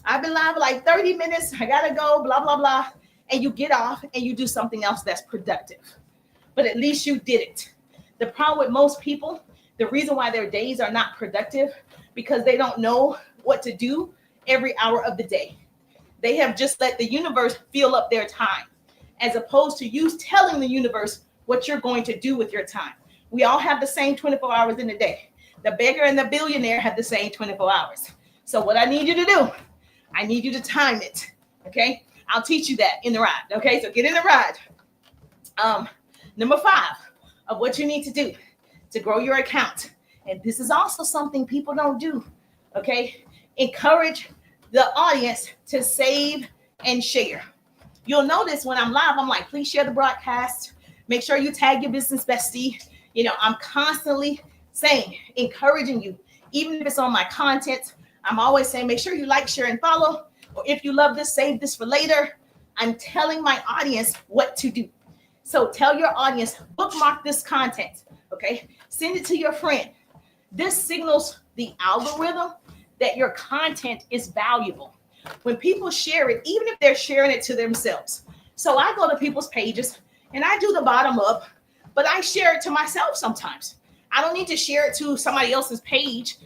I've been live like 30 minutes. I got to go, blah, blah, blah. And you get off and you do something else that's productive. But at least you did it. The problem with most people, the reason why their days are not productive, because they don't know what to do every hour of the day. They have just let the universe fill up their time, as opposed to you telling the universe what you're going to do with your time. We all have the same 24 hours in a day. The beggar and the billionaire have the same 24 hours. So what I need you to do, I need you to time it. Okay. I'll teach you that in the ride. Okay. So get in the ride. Number 5 of what you need to do to grow your account. And this is also something people don't do. Okay. Encourage the audience to save and share. You'll notice when I'm live, I'm like, please share the broadcast. Make sure you tag your business bestie. You know, I'm constantly saying, encouraging you, even if it's on my content. I'm always saying, make sure you like, share, and follow. Or if you love this, save this for later. I'm telling my audience what to do. So tell your audience, bookmark this content. Okay. Send it to your friend. This signals the algorithm that your content is valuable. When people share it, even if they're sharing it to themselves. So I go to people's pages and I do the bottom up, but I share it to myself sometimes. I don't need to share it to somebody else's page.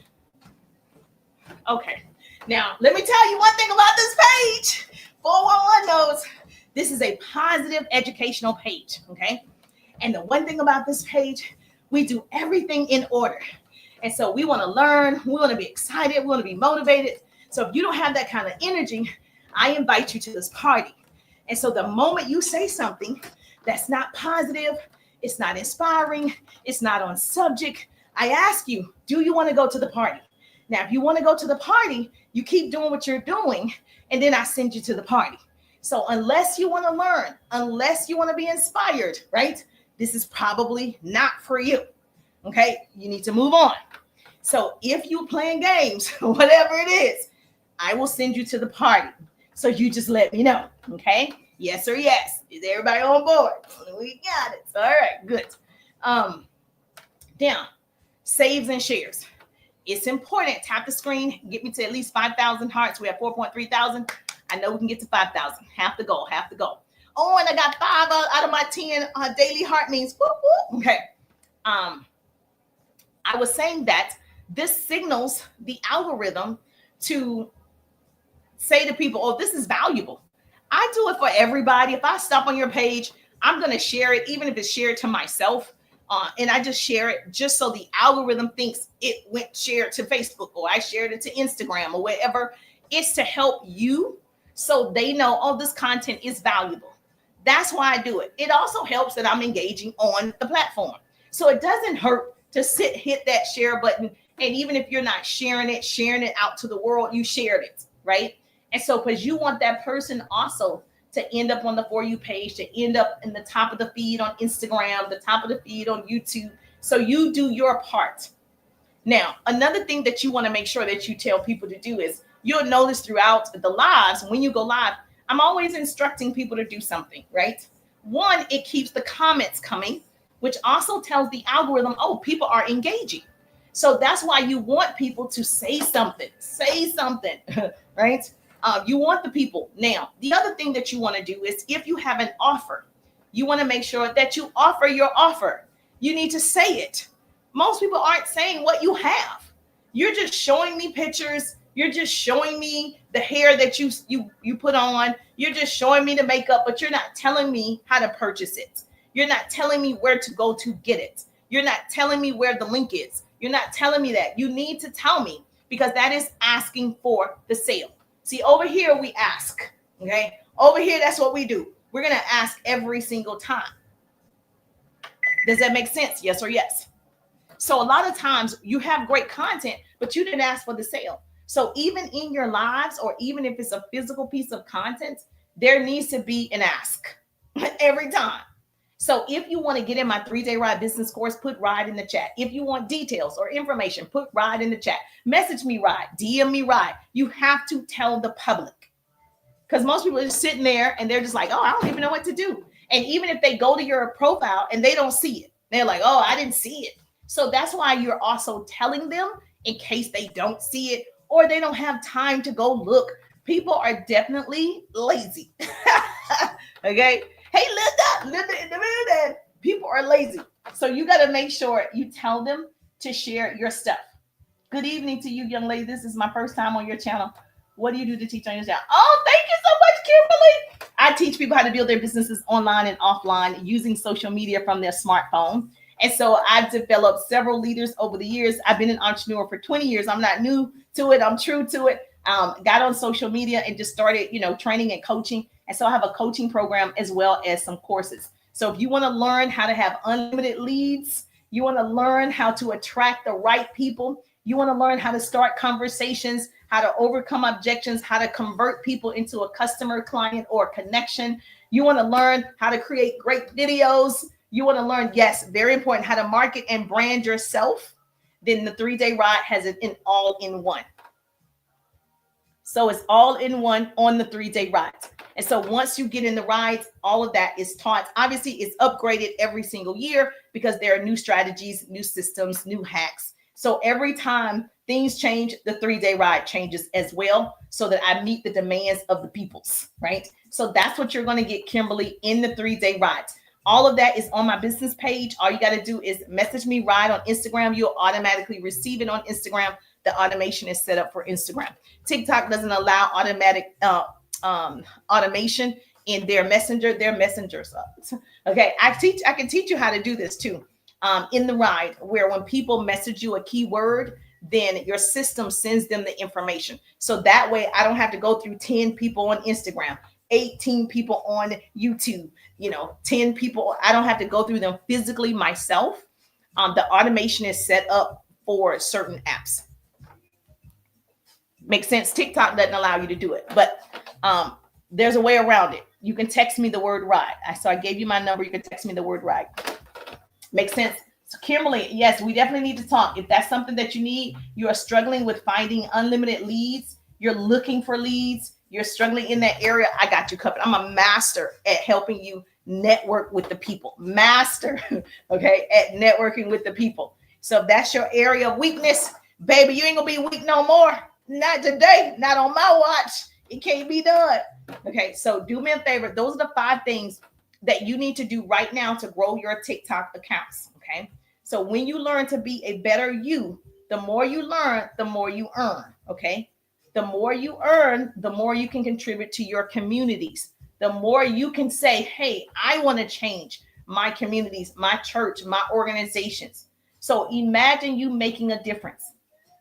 Okay. Now, let me tell you one thing about this page. 411 knows this is a positive educational page. Okay. And the one thing about this page, we do everything in order. And so we want to learn, we want to be excited, we want to be motivated. So if you don't have that kind of energy, I invite you to this party. And so the moment you say something that's not positive, it's not inspiring, it's not on subject, I ask you, do you want to go to the party? Now, if you want to go to the party, you keep doing what you're doing, and then I send you to the party. So unless you want to learn, unless you want to be inspired, right? This is probably not for you. Okay, you need to move on. So if you're playing games, whatever it is, I will send you to the party. So you just let me know. Okay, yes or yes. Is everybody on board? We got it. All right, good. Down, saves and shares. It's important. Tap the screen. Get me to at least 5,000 hearts. We have 4.3 thousand. I know we can get to 5,000. Half the goal. Half the goal. Oh, and I got 5 out of my 10 daily heart means. Whoop, whoop. Okay. I was saying that this signals the algorithm to say to people, oh, this is valuable. I do it for everybody. If I stop on your page, I'm going to share it, even if it's shared to myself. And I just share it just so the algorithm thinks it went shared to Facebook, or I shared it to Instagram or wherever. It's to help you so they know, oh, this content is valuable. That's why I do it. It also helps that I'm engaging on the platform. So it doesn't hurt to hit that share button. And even if you're not sharing it out to the world, you shared it, right? And so because you want that person also to end up on the For You page, to end up in the top of the feed on Instagram, the top of the feed on YouTube. So you do your part. Now, another thing that you want to make sure that you tell people to do is, you'll notice throughout the lives, when you go live, I'm always instructing people to do something, right? One, it keeps the comments coming, which also tells the algorithm, oh, people are engaging. So that's why you want people to say something, right? You want the people. Now, the other thing that you want to do is, if you have an offer, you want to make sure that you offer your offer. You need to say it. Most people aren't saying what you have. You're just showing me pictures. You're just showing me the hair that you put on. You're just showing me the makeup, but you're not telling me how to purchase it. You're not telling me where to go to get it. You're not telling me where the link is. You're not telling me that. You need to tell me, because that is asking for the sale. See, over here, we ask, okay? Over here, that's what we do. We're going to ask every single time. Does that make sense? Yes or yes? So a lot of times you have great content, but you didn't ask for the sale. So even in your lives, or even if it's a physical piece of content, there needs to be an ask every time. So if you want to get in my 3-day ride business course, put ride in the chat. If you want details or information, put ride in the chat. Message me ride, DM me ride. You have to tell the public, because most people are just sitting there and they're just like, oh, I don't even know what to do. And even if they go to your profile and they don't see it, they're like, oh, I didn't see it. So that's why you're also telling them in case they don't see it or they don't have time to go look. People are definitely lazy. Okay. Hey, Linda in the middle. People are lazy. So you got to make sure you tell them to share your stuff. Good evening to you, young lady. This is my first time on your channel. What do you do to teach on your channel? Oh, thank you so much, Kimberly. I teach people how to build their businesses online and offline using social media from their smartphone. And so I've developed several leaders over the years. I've been an entrepreneur for 20 years. I'm not new to it. I'm true to it. Got on social media and just started, training and coaching. And so I have a coaching program as well as some courses. So if you want to learn how to have unlimited leads, you want to learn how to attract the right people, you want to learn how to start conversations, how to overcome objections, how to convert people into a customer, client, or connection. You want to learn how to create great videos. You want to learn, yes, very important, how to market and brand yourself. Then the 3-day ride has an all-in-one. So it's all in one on the 3-day rides. And so once you get in the rides, all of that is taught. Obviously, it's upgraded every single year because there are new strategies, new systems, new hacks. So every time things change, the 3-day ride changes as well, so that I meet the demands of the peoples, right? So that's what you're going to get, Kimberly, in the 3-day rides. All of that is on my business page. All you got to do is message me ride on Instagram. You'll automatically receive it on Instagram. The automation is set up for Instagram. TikTok doesn't allow automatic automation in their messenger. Their messengers up. Okay, I can teach you how to do this too. In the ride, where when people message you a keyword, then your system sends them the information. So that way I don't have to go through 10 people on Instagram, 18 people on YouTube, 10 people. I don't have to go through them physically myself. The automation is set up for certain apps. Makes sense. TikTok doesn't allow you to do it, but there's a way around it. You can text me the word ride. So I gave you my number. You can text me the word ride. Makes sense. So Kimberly, yes, we definitely need to talk. If that's something that you need, you are struggling with finding unlimited leads, you're looking for leads, you're struggling in that area, I got you covered. I'm a master at helping you network with the people. Master, okay, at networking with the people. So if that's your area of weakness, baby, you ain't gonna be weak no more. Not today, not on my watch. It can't be done. Okay, so do me a favor. Those are the 5 things that you need to do right now to grow your TikTok accounts. Okay, so when you learn to be a better you, the more you learn, the more you earn. Okay, the more you earn, the more you can contribute to your communities. The more you can say, hey, I want to change my communities, my church, my organizations. So imagine you making a difference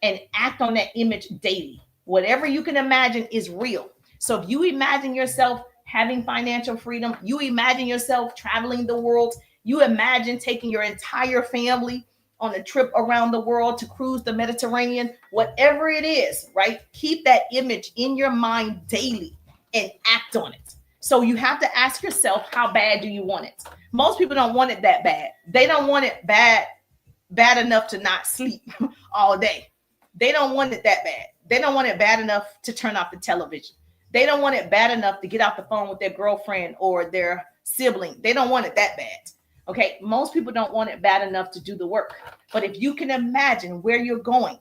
and act on that image daily. Whatever you can imagine is real. So if you imagine yourself having financial freedom, you imagine yourself traveling the world, you imagine taking your entire family on a trip around the world to cruise the Mediterranean, whatever it is, right? Keep that image in your mind daily and act on it. So you have to ask yourself, how bad do you want it? Most people don't want it that bad. They don't want it bad enough to not sleep all day. They don't want it that bad. They don't want it bad enough to turn off the television. They don't want it bad enough to get off the phone with their girlfriend or their sibling. They don't want it that bad. Okay, most people don't want it bad enough to do the work. But if you can imagine where you're going,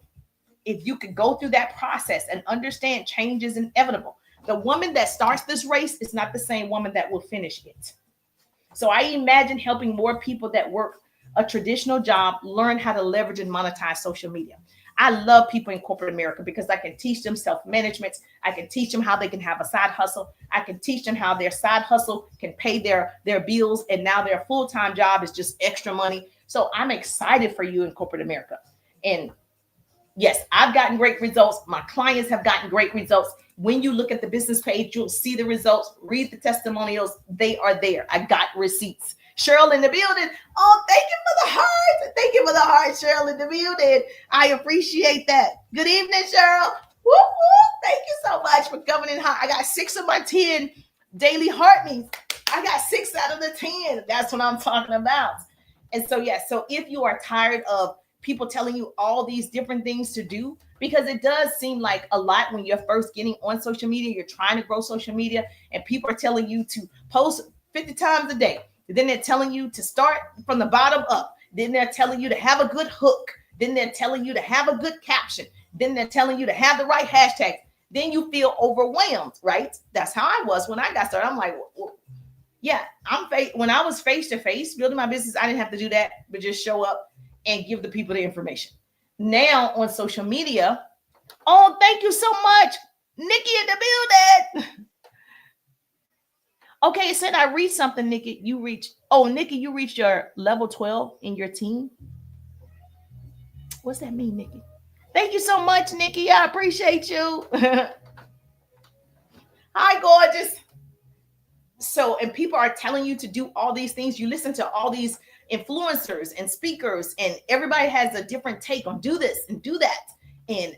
if you could go through that process and understand change is inevitable, the woman that starts this race is not the same woman that will finish it. So I imagine helping more people that work a traditional job learn how to leverage and monetize social media. I love people in corporate America because I can teach them self-management. I can teach them how they can have a side hustle. I can teach them how their side hustle can pay their bills. And now their full-time job is just extra money. So I'm excited for you in corporate America. And yes, I've gotten great results. My clients have gotten great results. When you look at the business page, you'll see the results. Read the testimonials. They are there. I got receipts. Cheryl in the building. Oh, thank you for the heart. Thank you for the heart, Cheryl in the building. I appreciate that. Good evening, Cheryl. Woo, woo. Thank you so much for coming in hot. I got 6 of my 10 daily heart meets. I got 6 out of the 10. That's what I'm talking about. And so, yes, so if you are tired of people telling you all these different things to do, because it does seem like a lot when you're first getting on social media, you're trying to grow social media, and people are telling you to post 50 times a day. Then they're telling you to start from the bottom up. Then they're telling you to have a good hook. Then they're telling you to have a good caption. Then they're telling you to have the right hashtag. Then you feel overwhelmed, right? That's how I was when I got started. I'm like, well, yeah, when I was face to face building my business, I didn't have to do that, but just show up and give the people the information. Now on social media, oh, thank you so much, Nikki in the building. Okay, it said I reached something, Nikki. Nikki, you reached your level 12 in your team. What's that mean, Nikki? Thank you so much, Nikki. I appreciate you. Hi, gorgeous. So, and people are telling you to do all these things. You listen to all these influencers and speakers, and everybody has a different take on do this and do that. And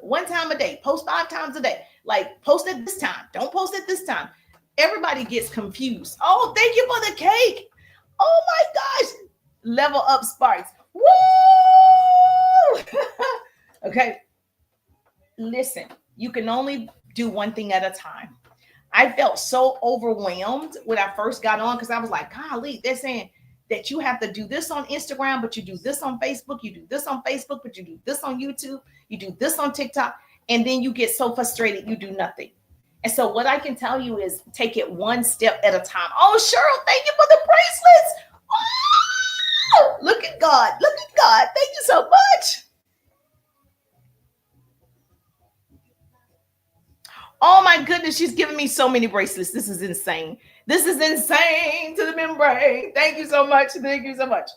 1 time a day, post 5 times a day. Like, post it this time. Don't post it this time. Everybody gets confused. Oh, thank you for the cake. Oh my gosh. Level up Sparks. Woo! Okay. Listen, you can only do one thing at a time. I felt so overwhelmed when I first got on because I was like, golly, they're saying that you have to do this on Instagram, but you do this on Facebook, you do this on Facebook, but you do this on YouTube, you do this on TikTok, and then you get so frustrated you do nothing. And so what I can tell you is take it one step at a time. Oh, Cheryl, thank you for the bracelets. Oh, look at God. Look at God. Thank you so much. Oh my goodness, she's giving me so many bracelets. This is insane. This is insane to the membrane. Thank you so much. Thank you so much.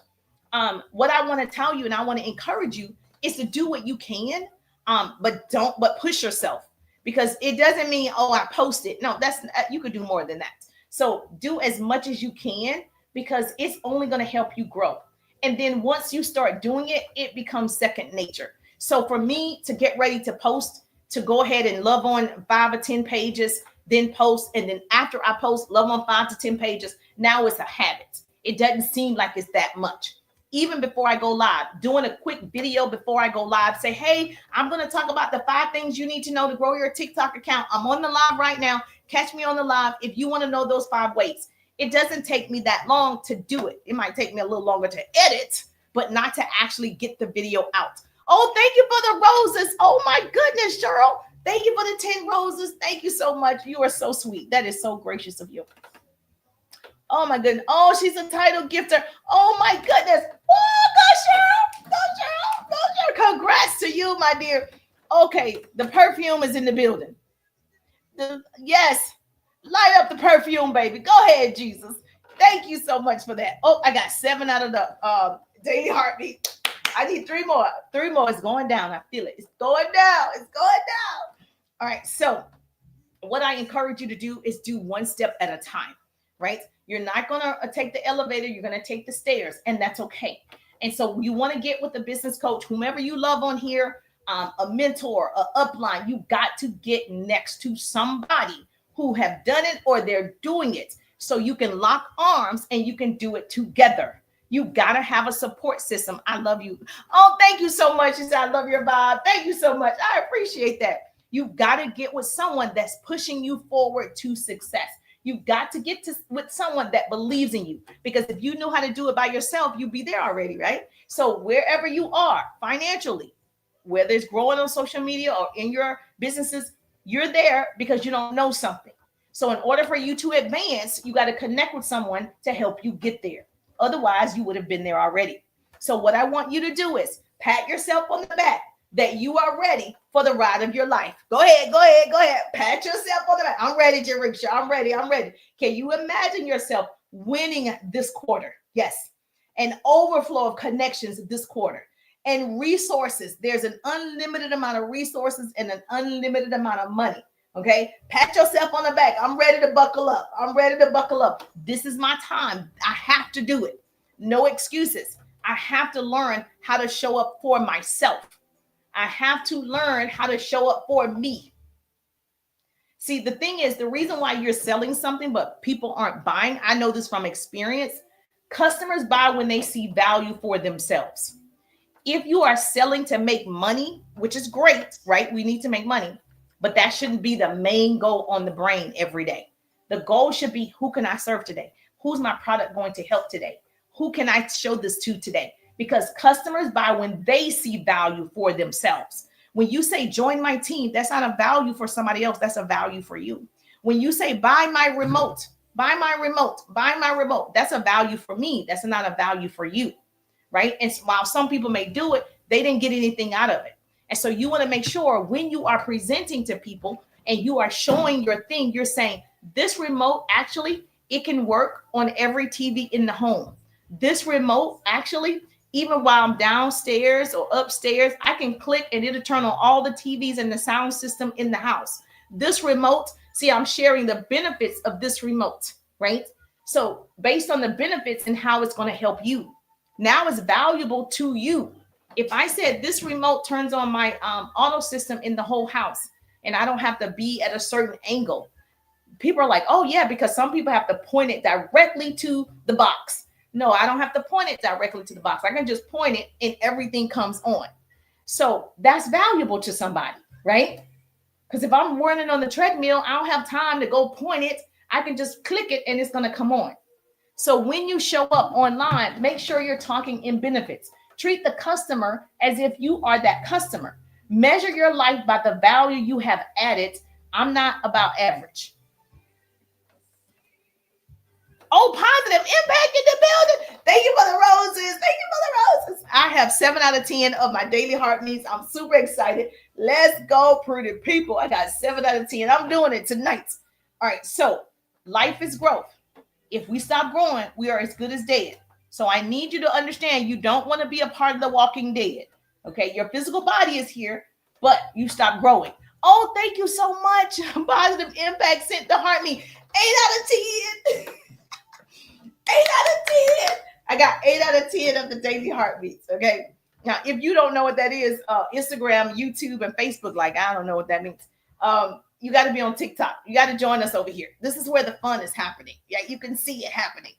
What I want to tell you and I want to encourage you is to do what you can, but push yourself, because it doesn't mean, oh, I posted. No, you could do more than that. So do as much as you can, because it's only going to help you grow. And then once you start doing it, it becomes second nature. So for me to get ready to post, to go ahead and love on 5 or 10 pages, then post. And then after I post, love on 5 to 10 pages. Now it's a habit. It doesn't seem like it's that much. Even before I go live, doing a quick video before I go live, say, hey, I'm going to talk about the 5 things you need to know to grow your TikTok account. I'm on the live right now. Catch me on the live if you want to know those 5 ways. It doesn't take me that long to do it. It might take me a little longer to edit, but not to actually get the video out. Oh, thank you for the roses. Oh my goodness, Cheryl. Thank you for the 10 roses. Thank you so much. You are so sweet. That is so gracious of you. Oh my goodness. Oh, she's a title gifter. Oh my goodness. Oh, go Cheryl. Go Cheryl. Go Cheryl. Congrats to you, my dear. Okay, the perfume is in the building. Yes. Light up the perfume, baby. Go ahead, Jesus. Thank you so much for that. Oh, I got 7 out of the daily heartbeat. I need 3 more. 3 more. It's going down. I feel it. It's going down. It's going down. All right. So what I encourage you to do is do one step at a time, right? You're not going to take the elevator. You're going to take the stairs, and that's okay. And so you want to get with a business coach, whomever you love on here, a mentor, a upline. You got to get next to somebody who have done it or they're doing it, so you can lock arms and you can do it together. You got to have a support system. I love you. Oh, thank you so much. You said, I love your vibe. Thank you so much. I appreciate that. You've got to get with someone that's pushing you forward to success. You've got to get with someone that believes in you, because if you knew how to do it by yourself, you'd be there already, right? So wherever you are financially, whether it's growing on social media or in your businesses, you're there because you don't know something. So in order for you to advance, you got to connect with someone to help you get there. Otherwise, you would have been there already. So what I want you to do is pat yourself on the back that you are ready for the ride of your life. Go ahead. Pat yourself on the back. I'm ready, Jerricksha. I'm ready. Can you imagine yourself winning this quarter? Yes. An overflow of connections this quarter. And resources. There's an unlimited amount of resources and an unlimited amount of money. Okay, pat yourself on the back. I'm ready to buckle up. I'm ready to buckle up. This is my time. I have to do it. No excuses. I have to learn how to show up for myself. I have to learn how to show up for me. See, the thing is, the reason why you're selling something but people aren't buying, I know this from experience. Customers buy when they see value for themselves. If you are selling to make money, which is great, right? We need to make money, but that shouldn't be the main goal on the brain every day. The goal should be, who can I serve today? Who's my product going to help today? Who can I show this to today? Because customers buy when they see value for themselves. When you say join my team, that's not a value for somebody else. That's a value for you. When you say buy my remote, buy my remote, buy my remote, that's a value for me. That's not a value for you, right? And while some people may do it, they didn't get anything out of it. And so you want to make sure when you are presenting to people and you are showing your thing, you're saying this remote, actually, it can work on every TV in the home. This remote, actually, even while I'm downstairs or upstairs, I can click and it'll turn on all the TVs and the sound system in the house. This remote, see, I'm sharing the benefits of this remote, right? So based on the benefits and how it's going to help you, now it's valuable to you. If I said this remote turns on my auto system in the whole house and I don't have to be at a certain angle, people are like, oh yeah, because some people have to point it directly to the box. No, I don't have to point it directly to the box. I can just point it and everything comes on. So that's valuable to somebody, right? Because if I'm running on the treadmill, I don't have time to go point it. I can just click it and it's going to come on. So when you show up online, make sure you're talking in benefits. Treat the customer as if you are that customer. Measure your life by the value you have added. I'm not about average. Oh, positive impact in the building. Thank you for the roses. Thank you for the roses. I have 7 out of 10 of my daily heart meets. I'm super excited. Let's go, pretty people. I got 7 out of 10. I'm doing it tonight. All right. So life is growth. If we stop growing, we are as good as dead. So I need you to understand you don't want to be a part of the walking dead. Okay. Your physical body is here, but you stop growing. Oh, thank you so much. Positive impact sent the heart meet. 8 out of 10. 8 out of 10. I got 8 out of 10 of the daily heartbeats. Okay. Now, if you don't know what that is, Instagram, YouTube, and Facebook, like, I don't know what that means. You got to be on TikTok. You got to join us over here. This is where the fun is happening. Yeah, you can see it happening.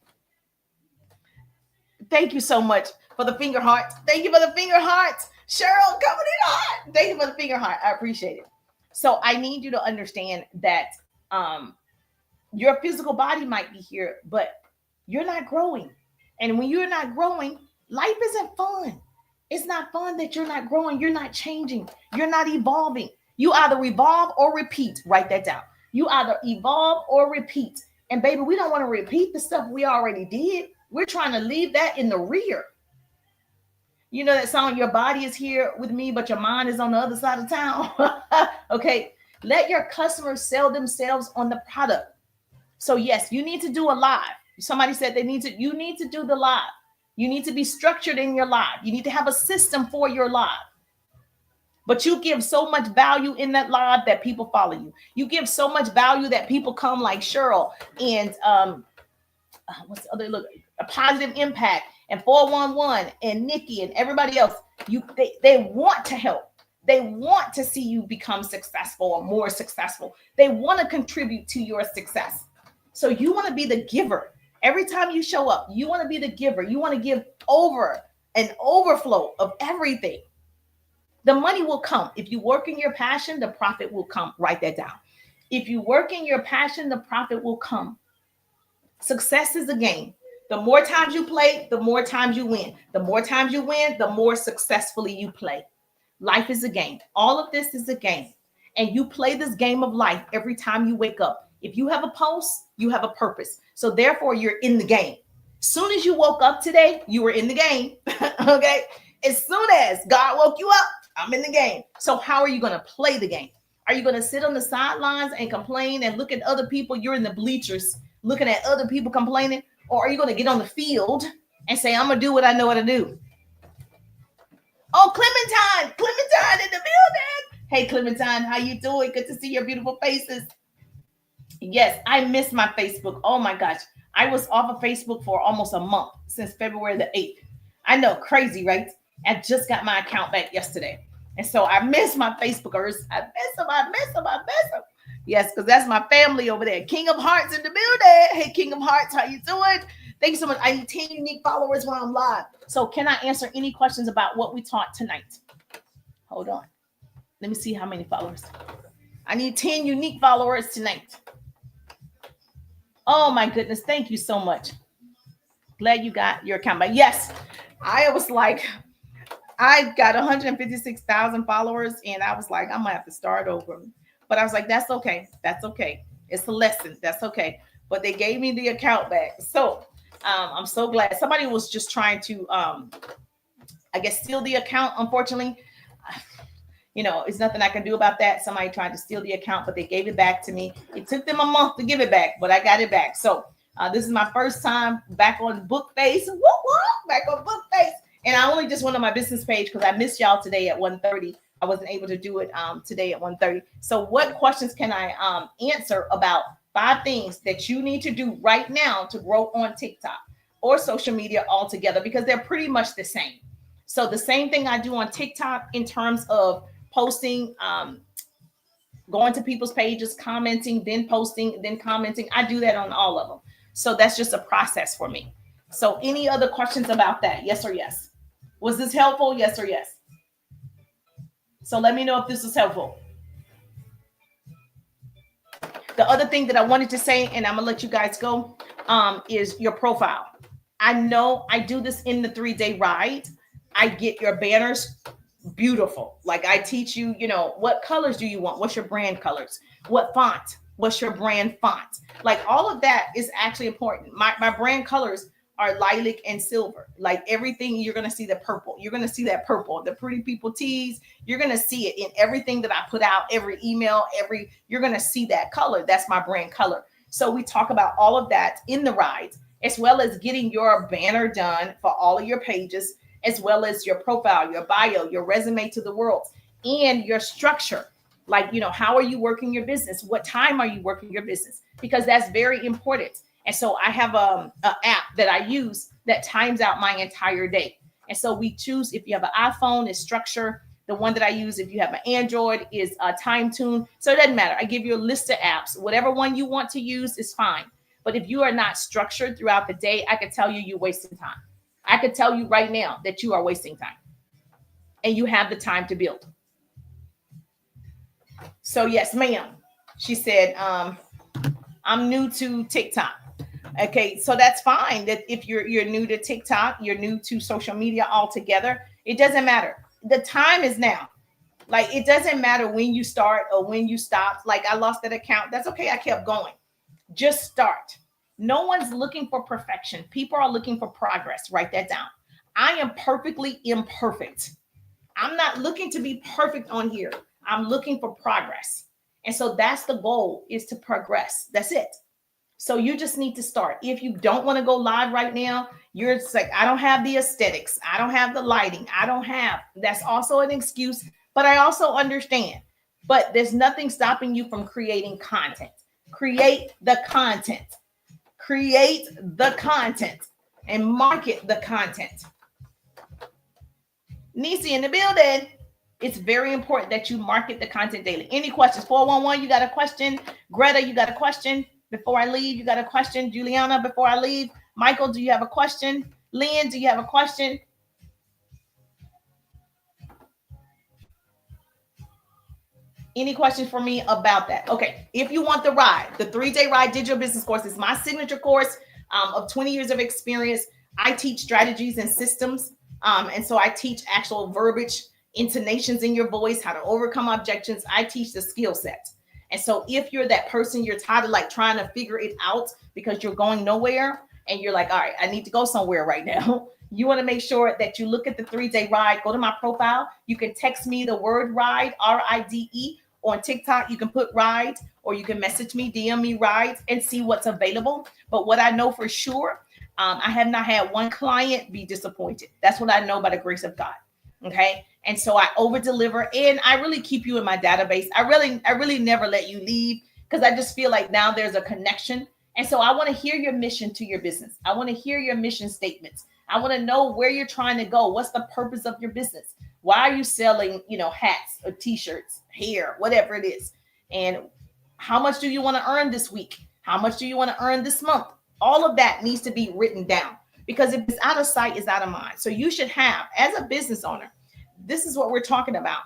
Thank you so much for the finger hearts. Thank you for the finger hearts. Cheryl, coming in hot. Thank you for the finger heart. I appreciate it. So I need you to understand that your physical body might be here, but you're not growing. And when you're not growing, life isn't fun. It's not fun that you're not growing. You're not changing. You're not evolving. You either evolve or repeat. Write that down. You either evolve or repeat. And baby, we don't want to repeat the stuff we already did. We're trying to leave that in the rear. You know that song, your body is here with me, but your mind is on the other side of town. Okay. Let your customers sell themselves on the product. So yes, you need to do a live. Somebody said you need to do the live. You need to be structured in your live. You need to have a system for your live. But you give so much value in that live that people follow you. You give so much value that people come like Cheryl and what's the other look? A Positive Impact and 411 and Nikki and everybody else. They want to help. They want to see you become successful or more successful. They want to contribute to your success. So you want to be the giver. Every time you show up, you want to be the giver. You want to give over an overflow of everything. The money will come. If you work in your passion, the profit will come. Write that down. If you work in your passion, the profit will come. Success is a game. The more times you play, the more times you win. The more times you win, the more successfully you play. Life is a game. All of this is a game. And you play this game of life every time you wake up. If you have a pulse, you have a purpose. So therefore, you're in the game. Soon as you woke up today, you were in the game. Okay. As soon as God woke you up, I'm in the game. So how are you going to play the game? Are you going to sit on the sidelines and complain and look at other people? You're in the bleachers looking at other people complaining. Or are you going to get on the field and say, I'm going to do what I know how to do? Oh, Clementine in the building. Hey, Clementine, how you doing? Good to see your beautiful faces. Yes, I miss my Facebook. Oh my gosh. I was off of Facebook for almost a month since February the 8th. I know, crazy, right? I just got my account back yesterday. And so I miss my Facebookers. I miss them. I miss them. I miss them. Yes, because that's my family over there. King of Hearts in the building. Hey, King of Hearts, how you doing? Thank you so much. I need 10 unique followers while I'm live. So can I answer any questions about what we taught tonight? Hold on. Let me see how many followers. I need 10 unique followers tonight. Oh my goodness. Thank you so much. Glad you got your account. But yes, I was like, I got 156,000 followers and I was like, I'm gonna have to start over. But I was like, that's okay. That's okay. It's a lesson. That's okay. But they gave me the account back. So I'm so glad. Somebody was just trying to, I guess, steal the account. Unfortunately, it's nothing I can do about that. Somebody tried to steal the account, but they gave it back to me. It took them a month to give it back, but I got it back. So this is my first time back on Bookface. Woo, woo, back on Bookface. And I only just went on my business page because I missed y'all today at 1:30. I wasn't able to do it today at 1:30. So what questions can I answer about 5 things that you need to do right now to grow on TikTok or social media altogether? Because they're pretty much the same. So the same thing I do on TikTok in terms of posting, going to people's pages, commenting, then posting, then commenting. I do that on all of them. So that's just a process for me. So any other questions about that? Yes or yes? Was this helpful? Yes or yes? So let me know if this was helpful. The other thing that I wanted to say, and I'm gonna let you guys go, is your profile. I know I do this in the 3-day ride. I get your banners beautiful. Like I teach you, what colors do you want? What's your brand colors? What font? What's your brand font? Like all of that is actually important. My brand colors are lilac and silver. Like everything, you're going to see the purple. You're going to see that purple, the pretty people tees. You're going to see it in everything that I put out, every email, you're going to see that color. That's my brand color. So we talk about all of that in the rides, as well as getting your banner done for all of your pages, as well as your profile, your bio, your resume to the world, and your structure. Like, how are you working your business? What time are you working your business? Because that's very important. And so I have a app that I use that times out my entire day. And so we choose, if you have an iPhone, it's Structure. The one that I use, if you have an Android, is Time Tune. So it doesn't matter. I give you a list of apps. Whatever one you want to use is fine. But if you are not structured throughout the day, I could tell you you're wasting time. I could tell you right now that you are wasting time and you have the time to build. So yes, ma'am. She said, I'm new to TikTok. Okay, so that's fine. That if you're new to TikTok, you're new to social media altogether, it doesn't matter. The time is now. Like it doesn't matter when you start or when you stop. Like I lost that account. That's okay. I kept going. Just start. No one's looking for perfection. People are looking for progress. Write that down. I am perfectly imperfect. I'm not looking to be perfect on here. I'm looking for progress. And so that's the goal, is to progress. That's it. So you just need to start. If you don't want to go live right now, you're just like, I don't have the aesthetics. I don't have the lighting. That's also an excuse, but I also understand. But there's nothing stopping you from creating content. Create the content. Create the content and market the content. Nisi in the building. It's very important that you market the content daily. Any questions? 411, you got a question? Greta, you got a question? Before I leave, you got a question? Juliana, before I leave? Michael, do you have a question? Lynn, do you have a question? Any questions for me about that? Okay, if you want the ride, the 3-day ride digital business course is my signature course of 20 years of experience. I teach strategies and systems. And so I teach actual verbiage, intonations in your voice, how to overcome objections. I teach the skill set. And so if you're that person, you're tired of like trying to figure it out because you're going nowhere and you're like, all right, I need to go somewhere right now. You want to make sure that you look at the 3-day ride. Go to my profile. You can text me the word ride, RIDE. On TikTok, you can put ride, or you can message me, DM me rides, and see what's available. But what I know for sure, I have not had one client be disappointed. That's what I know by the grace of God. Okay. And so I over deliver and I really keep you in my database. I really never let you leave because I just feel like now there's a connection. And so I want to hear your mission to your business. I want to hear your mission statements. I want to know where you're trying to go. What's the purpose of your business? Why are you selling, hats or t-shirts, hair, whatever it is? And how much do you want to earn this week? How much do you want to earn this month? All of that needs to be written down because if it's out of sight, it's out of mind. So you should have, as a business owner, this is what we're talking about.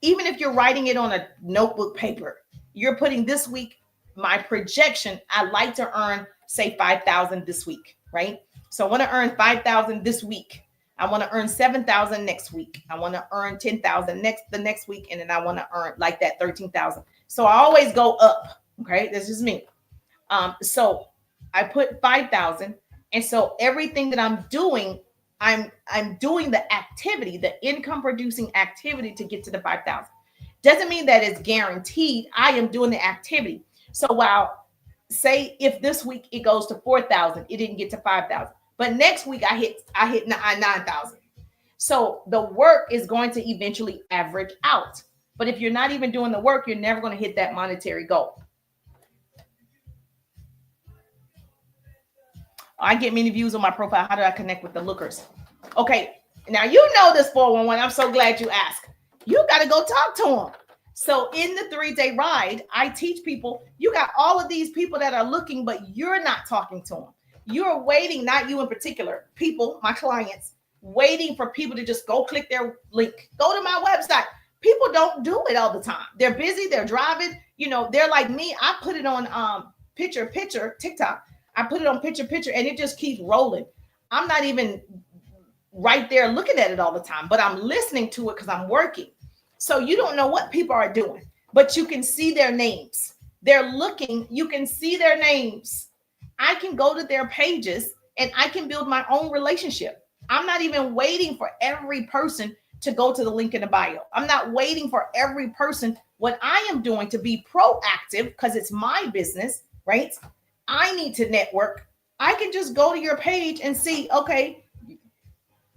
Even if you're writing it on a notebook paper, you're putting this week, my projection, I'd like to earn, say, 5,000 this week, right? So I want to earn 5,000 this week. I want to earn 7,000 next week. I want to earn 10,000 the next week. And then I want to earn like that 13,000. So I always go up. Okay. That's just me. So I put 5,000. And so everything that I'm doing, I'm doing the activity, the income producing activity to get to the 5,000. Doesn't mean that it's guaranteed. I am doing the activity. So while say if this week it goes to 4,000, it didn't get to 5,000. But next week I hit 9,000. So the work is going to eventually average out. But if you're not even doing the work, you're never going to hit that monetary goal. I get many views on my profile. How do I connect with the lookers? Okay. Now, you know this 411. I'm so glad you asked. You got to go talk to them. So in the 3-day ride, I teach people, you got all of these people that are looking, but you're not talking to them. You're waiting, not you in particular, people, my clients, waiting for people to just go click their link. Go to my website. People don't do it all the time. They're busy. They're driving. They're like me. I put it on picture, TikTok. I put it on picture, and it just keeps rolling. I'm not even right there looking at it all the time, but I'm listening to it because I'm working. So you don't know what people are doing, but you can see their names. They're looking. You can see their names. I can go to their pages and I can build my own relationship. I'm not even waiting for every person to go to the link in the bio. I'm not waiting for every person. What I am doing to be proactive, because it's my business, right? I need to network. I can just go to your page and see, okay,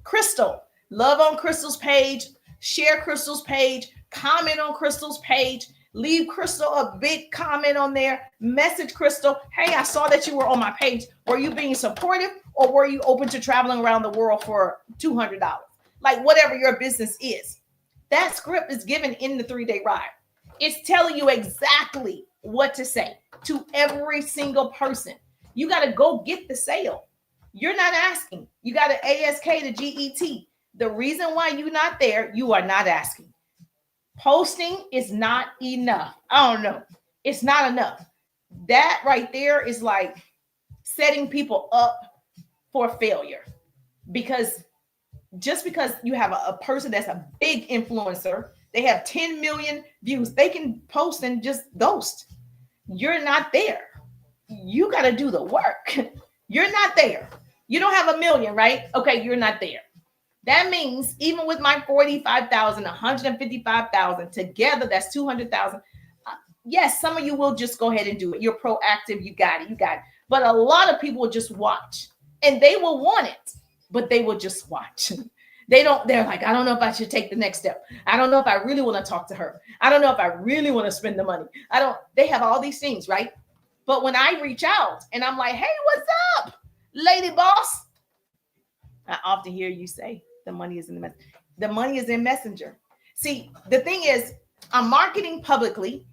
Crystal, love on Crystal's page, share Crystal's page, comment on Crystal's page, leave Crystal a big comment on there, message Crystal, hey, I saw that you were on my page. Were you being supportive or were you open to traveling around the world for $200? Like whatever your business is. That script is given in the 3-day ride. It's telling you exactly what to say to every single person. You got to go get the sale. You're not asking. You got to ASK to GET. The reason why you're not there, you are not asking. Posting is not enough. I don't know. It's not enough. That right there is like setting people up for failure. Because just because you have a person that's a big influencer, they have 10 million views, they can post and just ghost. You're not there. You got to do the work. You're not there. You don't have a million, right? Okay, you're not there. That means even with my 45,000, 155,000 together, that's 200,000. Yes, some of you will just go ahead and do it. You're proactive. You got it. But a lot of people will just watch and they will want it, but they will just watch. They're like, I don't know if I should take the next step. I don't know if I really want to talk to her. I don't know if I really want to spend the money. They have all these things, right? But when I reach out and I'm like, hey, what's up, lady boss? I often hear you say, the money is in the money is in Messenger. See, the thing is, I'm marketing publicly.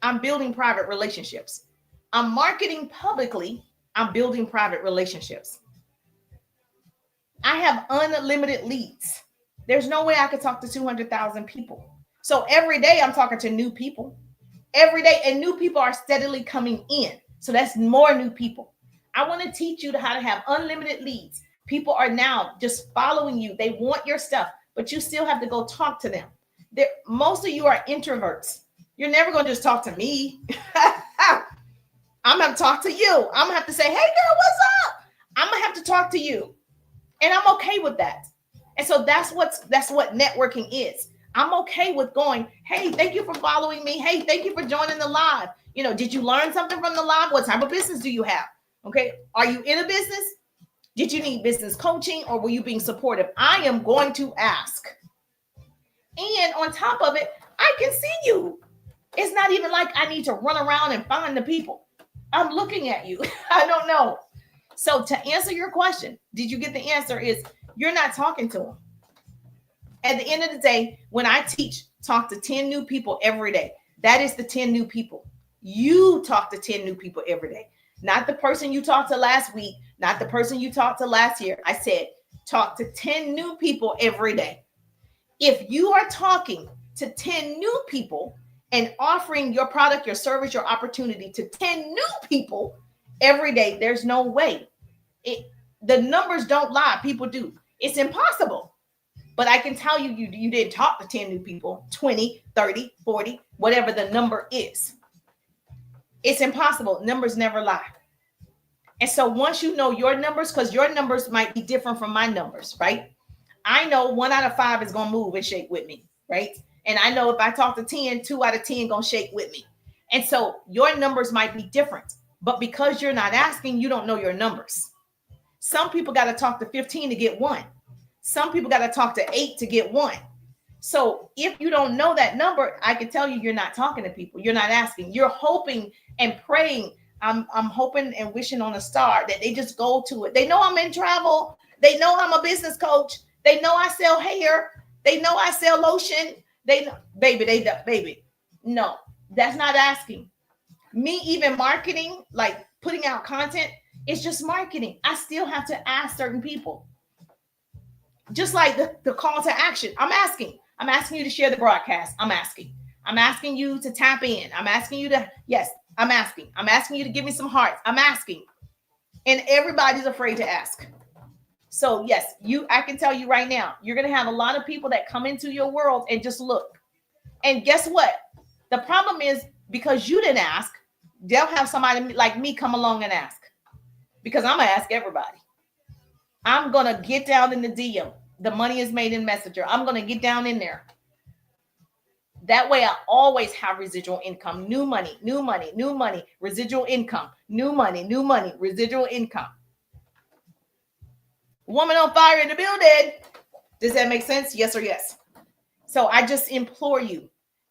I'm building private relationships. I'm marketing publicly. I'm building private relationships. I have unlimited leads. There's no way I could talk to 200,000 people. So every day I'm talking to new people. Every day, and new people are steadily coming in. So that's more new people. I want to teach you how to have unlimited leads. People are now just following you. They want your stuff, but you still have to go talk to them. Most of you are introverts. You're never going to just talk to me. I'm going to talk to you. I'm going to have to say, hey, girl, what's up? I'm going to have to talk to you. And I'm okay with that. And so that's what networking is. I'm okay with going, hey, thank you for following me. Hey, thank you for joining the live. Did you learn something from the live? What type of business do you have? Okay. Are you in a business? Did you need business coaching or were you being supportive? I am going to ask. And on top of it, I can see you. It's not even like I need to run around and find the people. I'm looking at you. I don't know. So to answer your question, did you get the answer? Is you're not talking to them. At the end of the day, when I teach, talk to 10 new people every day. That is the 10 new people. You talk to 10 new people every day. Not the person you talked to last week, not the person you talked to last year. I said, talk to 10 new people every day. If you are talking to 10 new people and offering your product, your service, your opportunity to 10 new people every day, there's no way. The numbers don't lie. People do. It's impossible. But I can tell you, you didn't talk to 10 new people, 20, 30, 40, whatever the number is. It's impossible. Numbers never lie. And so once you know your numbers, because your numbers might be different from my numbers, right? I know 1 out of 5 is going to move and shake with me, right? And I know if I talk to 10, 2 out of 10 going to shake with me. And so your numbers might be different. But because you're not asking, you don't know your numbers. Some people got to talk to 15 to get 1. Some people got to talk to 8 to get 1. So if you don't know that number, I can tell you you're not talking to people. You're not asking. You're hoping and praying. I'm hoping and wishing on a star that they just go to it. They know I'm in travel. They know I'm a business coach. They know I sell hair. They know I sell lotion. They know, baby. No, that's not asking. Me even marketing, like putting out content, it's just marketing. I still have to ask certain people. Just like the call to action. I'm asking you to share the broadcast. I'm asking you to tap in. I'm asking you to, yes, I'm asking you to give me some hearts. I'm asking. And everybody's afraid to ask. So yes, I can tell you right now, you're going to have a lot of people that come into your world and just look. And guess what? The problem is because you didn't ask, they'll have somebody like me come along and ask. Because I'm going to ask everybody. I'm going to get down in the DM. The money is made in Messenger. I'm going to get down in there. That way I always have residual income, new money, residual income, new money, residual income. Woman on fire in the building. Does that make sense? Yes or yes? So I just implore you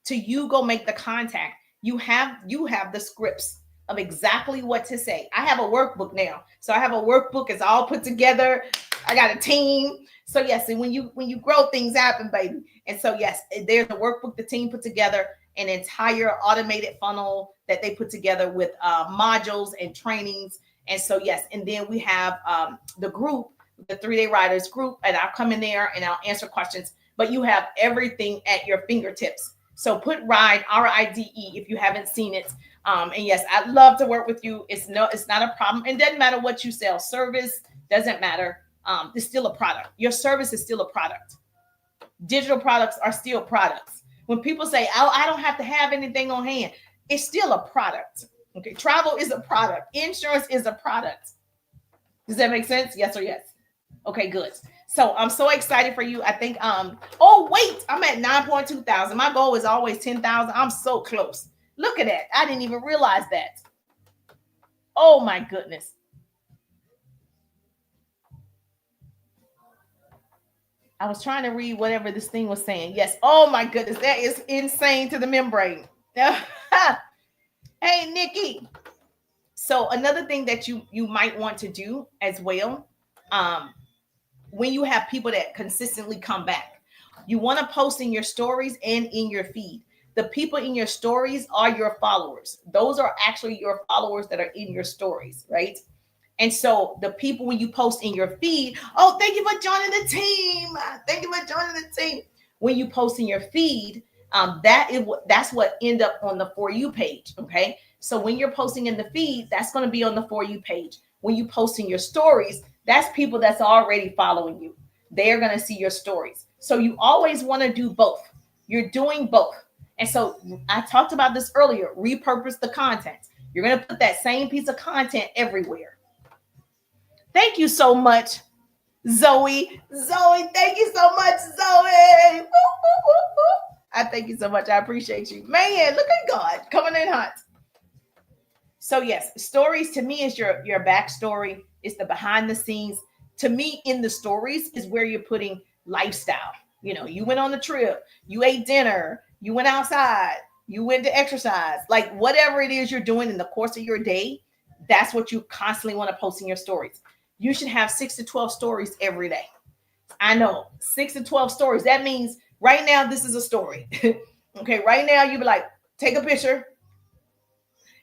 to go make the contact. You have the scripts of exactly what to say. I have a workbook now. So I have a workbook. It's all put together. I got a team. So yes, and when you grow, things happen, baby. And so yes, there's a workbook the team put together, an entire automated funnel that they put together with modules and trainings. And so yes, and then we have the group, the 3-Day Riders group, and I'll come in there and I'll answer questions. But you have everything at your fingertips. So put RIDE, RIDE, if you haven't seen it. And yes, I'd love to work with you. It's not a problem. It doesn't matter what you sell. Service doesn't matter. It's still a product. Your service is still a product. Digital products are still products. When people say, oh, I don't have to have anything on hand, it's still a product. Okay. Travel is a product. Insurance is a product. Does that make sense? Yes or yes? Okay, good. So I'm so excited for you. I think, oh, wait, I'm at 9.2 thousand. My goal is always 10,000. I'm so close. Look at that. I didn't even realize that. Oh my goodness. I was trying to read whatever this thing was saying. Yes. Oh my goodness. That is insane to the membrane. Hey, Nikki. So another thing that you might want to do as well, when you have people that consistently come back, you want to post in your stories and in your feed. The people in your stories are your followers. Those are actually your followers that are in your stories, right? And so the people, when you post in your feed, oh, thank you for joining the team. Thank you for joining the team. When you post in your feed, that's what end up on the For You page. Okay. So when you're posting in the feed, that's going to be on the For You page. When you post in your stories, that's people that's already following you. They're going to see your stories. So you always want to do both. You're doing both. And so I talked about this earlier, repurpose the content. You're going to put that same piece of content everywhere. Thank you so much, Zoe. Zoe, thank you so much, Zoe. Woo, woo, woo, woo. I thank you so much. I appreciate you. Man, look at God coming in hot. So yes, stories to me is your backstory. It's the behind the scenes. To me, in the stories is where you're putting lifestyle. You went on the trip, you ate dinner, you went outside, you went to exercise, like whatever it is you're doing in the course of your day, that's what you constantly want to post in your stories. You should have 6 to 12 stories every day. I know, 6 to 12 stories. That means right now, this is a story. Okay, right now, you be like, take a picture.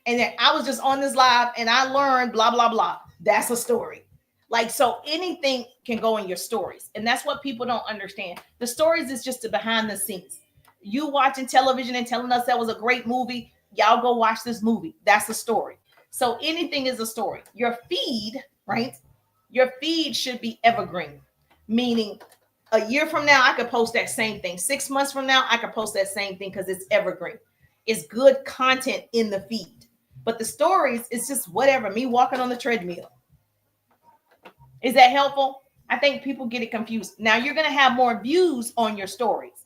And then I was just on this live and I learned blah, blah, blah. That's a story. Like, so anything can go in your stories. And that's what people don't understand. The stories is just the behind the scenes. You watching television and telling us that was a great movie. Y'all go watch this movie. That's a story. So anything is a story. Your feed, right? Your feed should be evergreen, meaning a year from now, I could post that same thing. 6 months from now, I could post that same thing because it's evergreen. It's good content in the feed. But the stories, it's just whatever, me walking on the treadmill. Is that helpful? I think people get it confused. Now you're going to have more views on your stories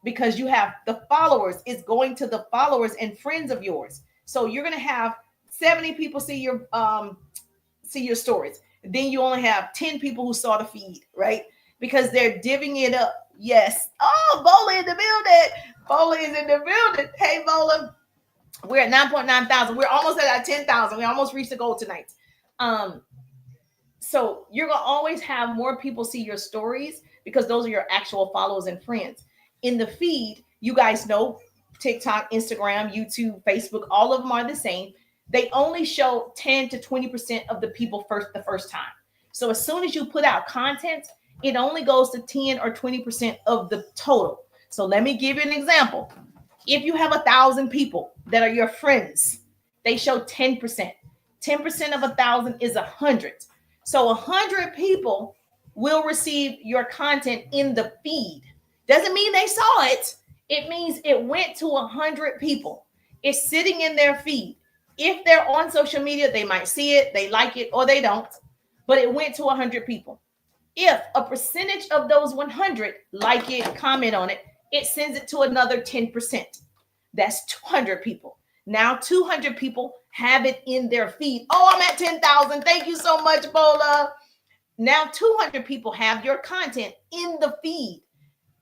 because you have the followers. It's going to the followers and friends of yours. So you're going to have 70 people see your stories. Then you only have 10 people who saw the feed, right? Because they're divvying it up. Yes. Oh, Bola in the building. Bola is in the building. Hey, Bola. We're at 9.9 thousand. We're almost at our 10,000. We almost reached the goal tonight. So you're going to always have more people see your stories because those are your actual followers and friends. In the feed, you guys know TikTok, Instagram, YouTube, Facebook, all of them are the same. They only show 10 to 20% of the people the first time. So as soon as you put out content, it only goes to 10 or 20% of the total. So let me give you an example. If you have 1,000 people that are your friends, they show 10%. 10% of 1,000 is 100. So 100 people will receive your content in the feed. Doesn't mean they saw it. It means it went to 100 people. It's sitting in their feed. If they're on social media, they might see it, they like it, or they don't. But it went to 100 people. If a percentage of those 100 like it, comment on it, it sends it to another 10%. That's 200 people. Now 200 people have it in their feed. Oh, I'm at 10,000. Thank you so much, Bola. Now 200 people have your content in the feed.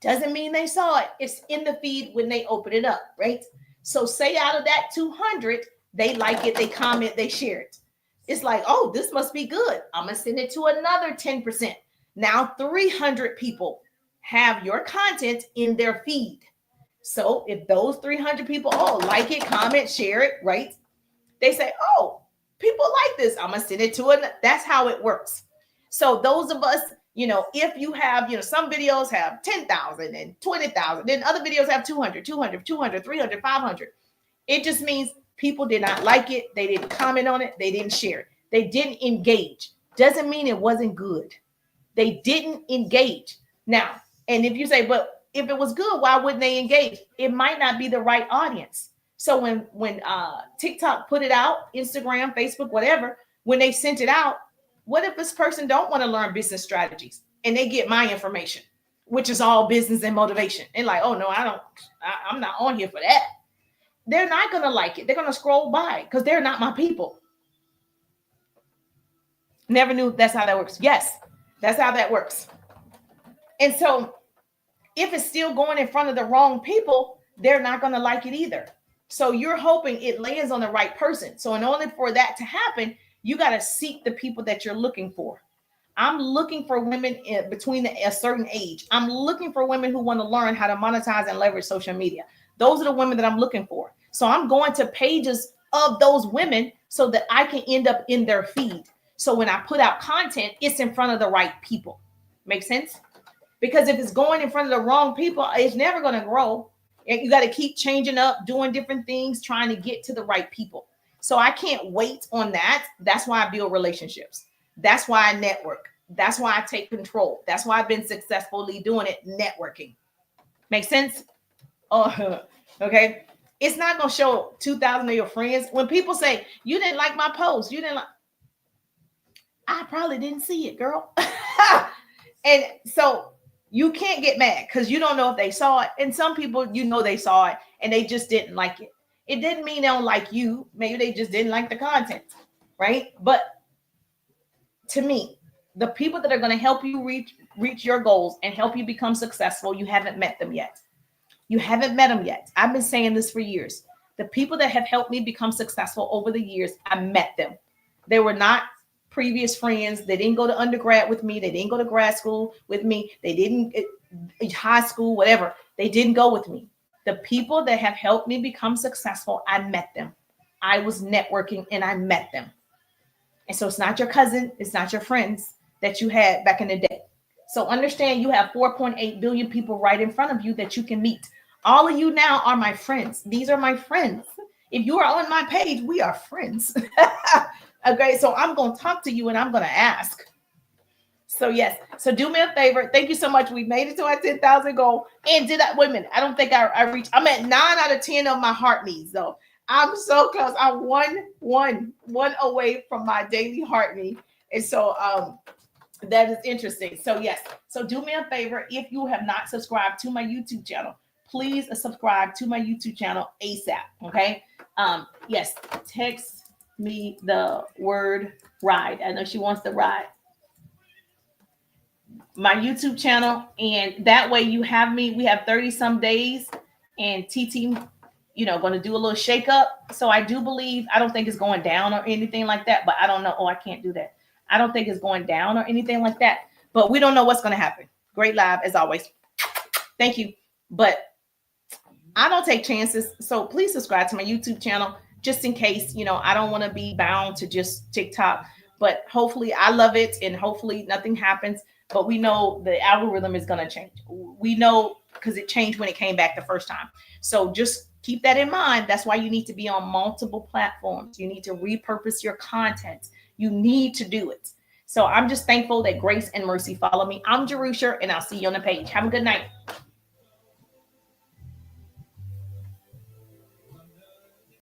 Doesn't mean they saw it. It's in the feed when they open it up, right? So say out of that 200, they like it, they comment, they share it. It's like, oh, this must be good. I'm going to send it to another 10%. Now 300 people have your content in their feed. So if those 300 people, like it, comment, share it, right? They say, oh, people like this. I'm going to send it to another. That's how it works. So those of us, if you have, some videos have 10,000 and 20,000, then other videos have 200, 300, 500. It just means people did not like it. They didn't comment on it. They didn't share it. They didn't engage. Doesn't mean it wasn't good. They didn't engage. Now, and if you say, but if it was good, why wouldn't they engage? It might not be the right audience. So when TikTok put it out, Instagram, Facebook, whatever, when they sent it out, what if this person don't want to learn business strategies and they get my information, which is all business and motivation? And like, oh no, I'm not on here for that. They're not going to like it. They're going to scroll by because they're not my people. Never knew that's how that works. Yes, that's how that works. And so if it's still going in front of the wrong people, they're not going to like it either. So you're hoping it lands on the right person. So in order for that to happen, you got to seek the people that you're looking for. I'm looking for women between a certain age. I'm looking for women who want to learn how to monetize and leverage social media. Those are the women that I'm looking for. So I'm going to pages of those women so that I can end up in their feed. So when I put out content, it's in front of the right people. Make sense? Because if it's going in front of the wrong people, it's never going to grow. You got to keep changing up, doing different things, trying to get to the right people. So I can't wait on that. That's why I build relationships. That's why I network. That's why I take control. That's why I've been successfully doing it, networking. Make sense? Oh, okay. It's not going to show 2,000 of your friends. When people say, you didn't like my post, you didn't like, I probably didn't see it, girl. And so you can't get mad because you don't know if they saw it. And some people, they saw it and they just didn't like it. It didn't mean they don't like you. Maybe they just didn't like the content, right? But to me, The people that are going to help you reach your goals and help you become successful, you haven't met them yet. You haven't met them yet. I've been saying this for years. The people that have helped me become successful over the years, I met them. They were not previous friends. They didn't go to undergrad with me. They didn't go to grad school with me. They didn't high school, whatever. They didn't go with me. The people that have helped me become successful, I met them. I was networking and I met them. And so it's not your cousin, it's not your friends that you had back in the day. So understand you have 4.8 billion people right in front of you that you can meet. All of you now are my friends. These are my friends. If you are on my page, we are friends. Okay, so I'm going to talk to you and I'm going to ask. So yes, so do me a favor. Thank you so much. We made it to our 10,000 goal. And did I, wait a minute, I don't think I reached, I'm at 9 out of 10 of my heart needs though. I'm so close. I'm one away from my daily heart need. And so that is interesting. So yes, so do me a favor. If you have not subscribed to my YouTube channel, please subscribe to my YouTube channel ASAP. Okay. Yes, text me the word ride. I know she wants to ride. My YouTube channel, and that way you have me. We have 30 some days, and TT, going to do a little shake up. So I do believe, I don't think it's going down or anything like that, but I don't know. Oh, I can't do that. I don't think it's going down or anything like that, but we don't know what's going to happen. Great live as always. Thank you. But I don't take chances. So please subscribe to my YouTube channel just in case, I don't want to be bound to just TikTok, but hopefully I love it and hopefully nothing happens. But we know the algorithm is going to change. We know because it changed when it came back the first time. So just keep that in mind. That's why you need to be on multiple platforms. You need to repurpose your content. You need to do it. So I'm just thankful that grace and mercy follow me. I'm Jerusha, and I'll see you on the page. Have a good night.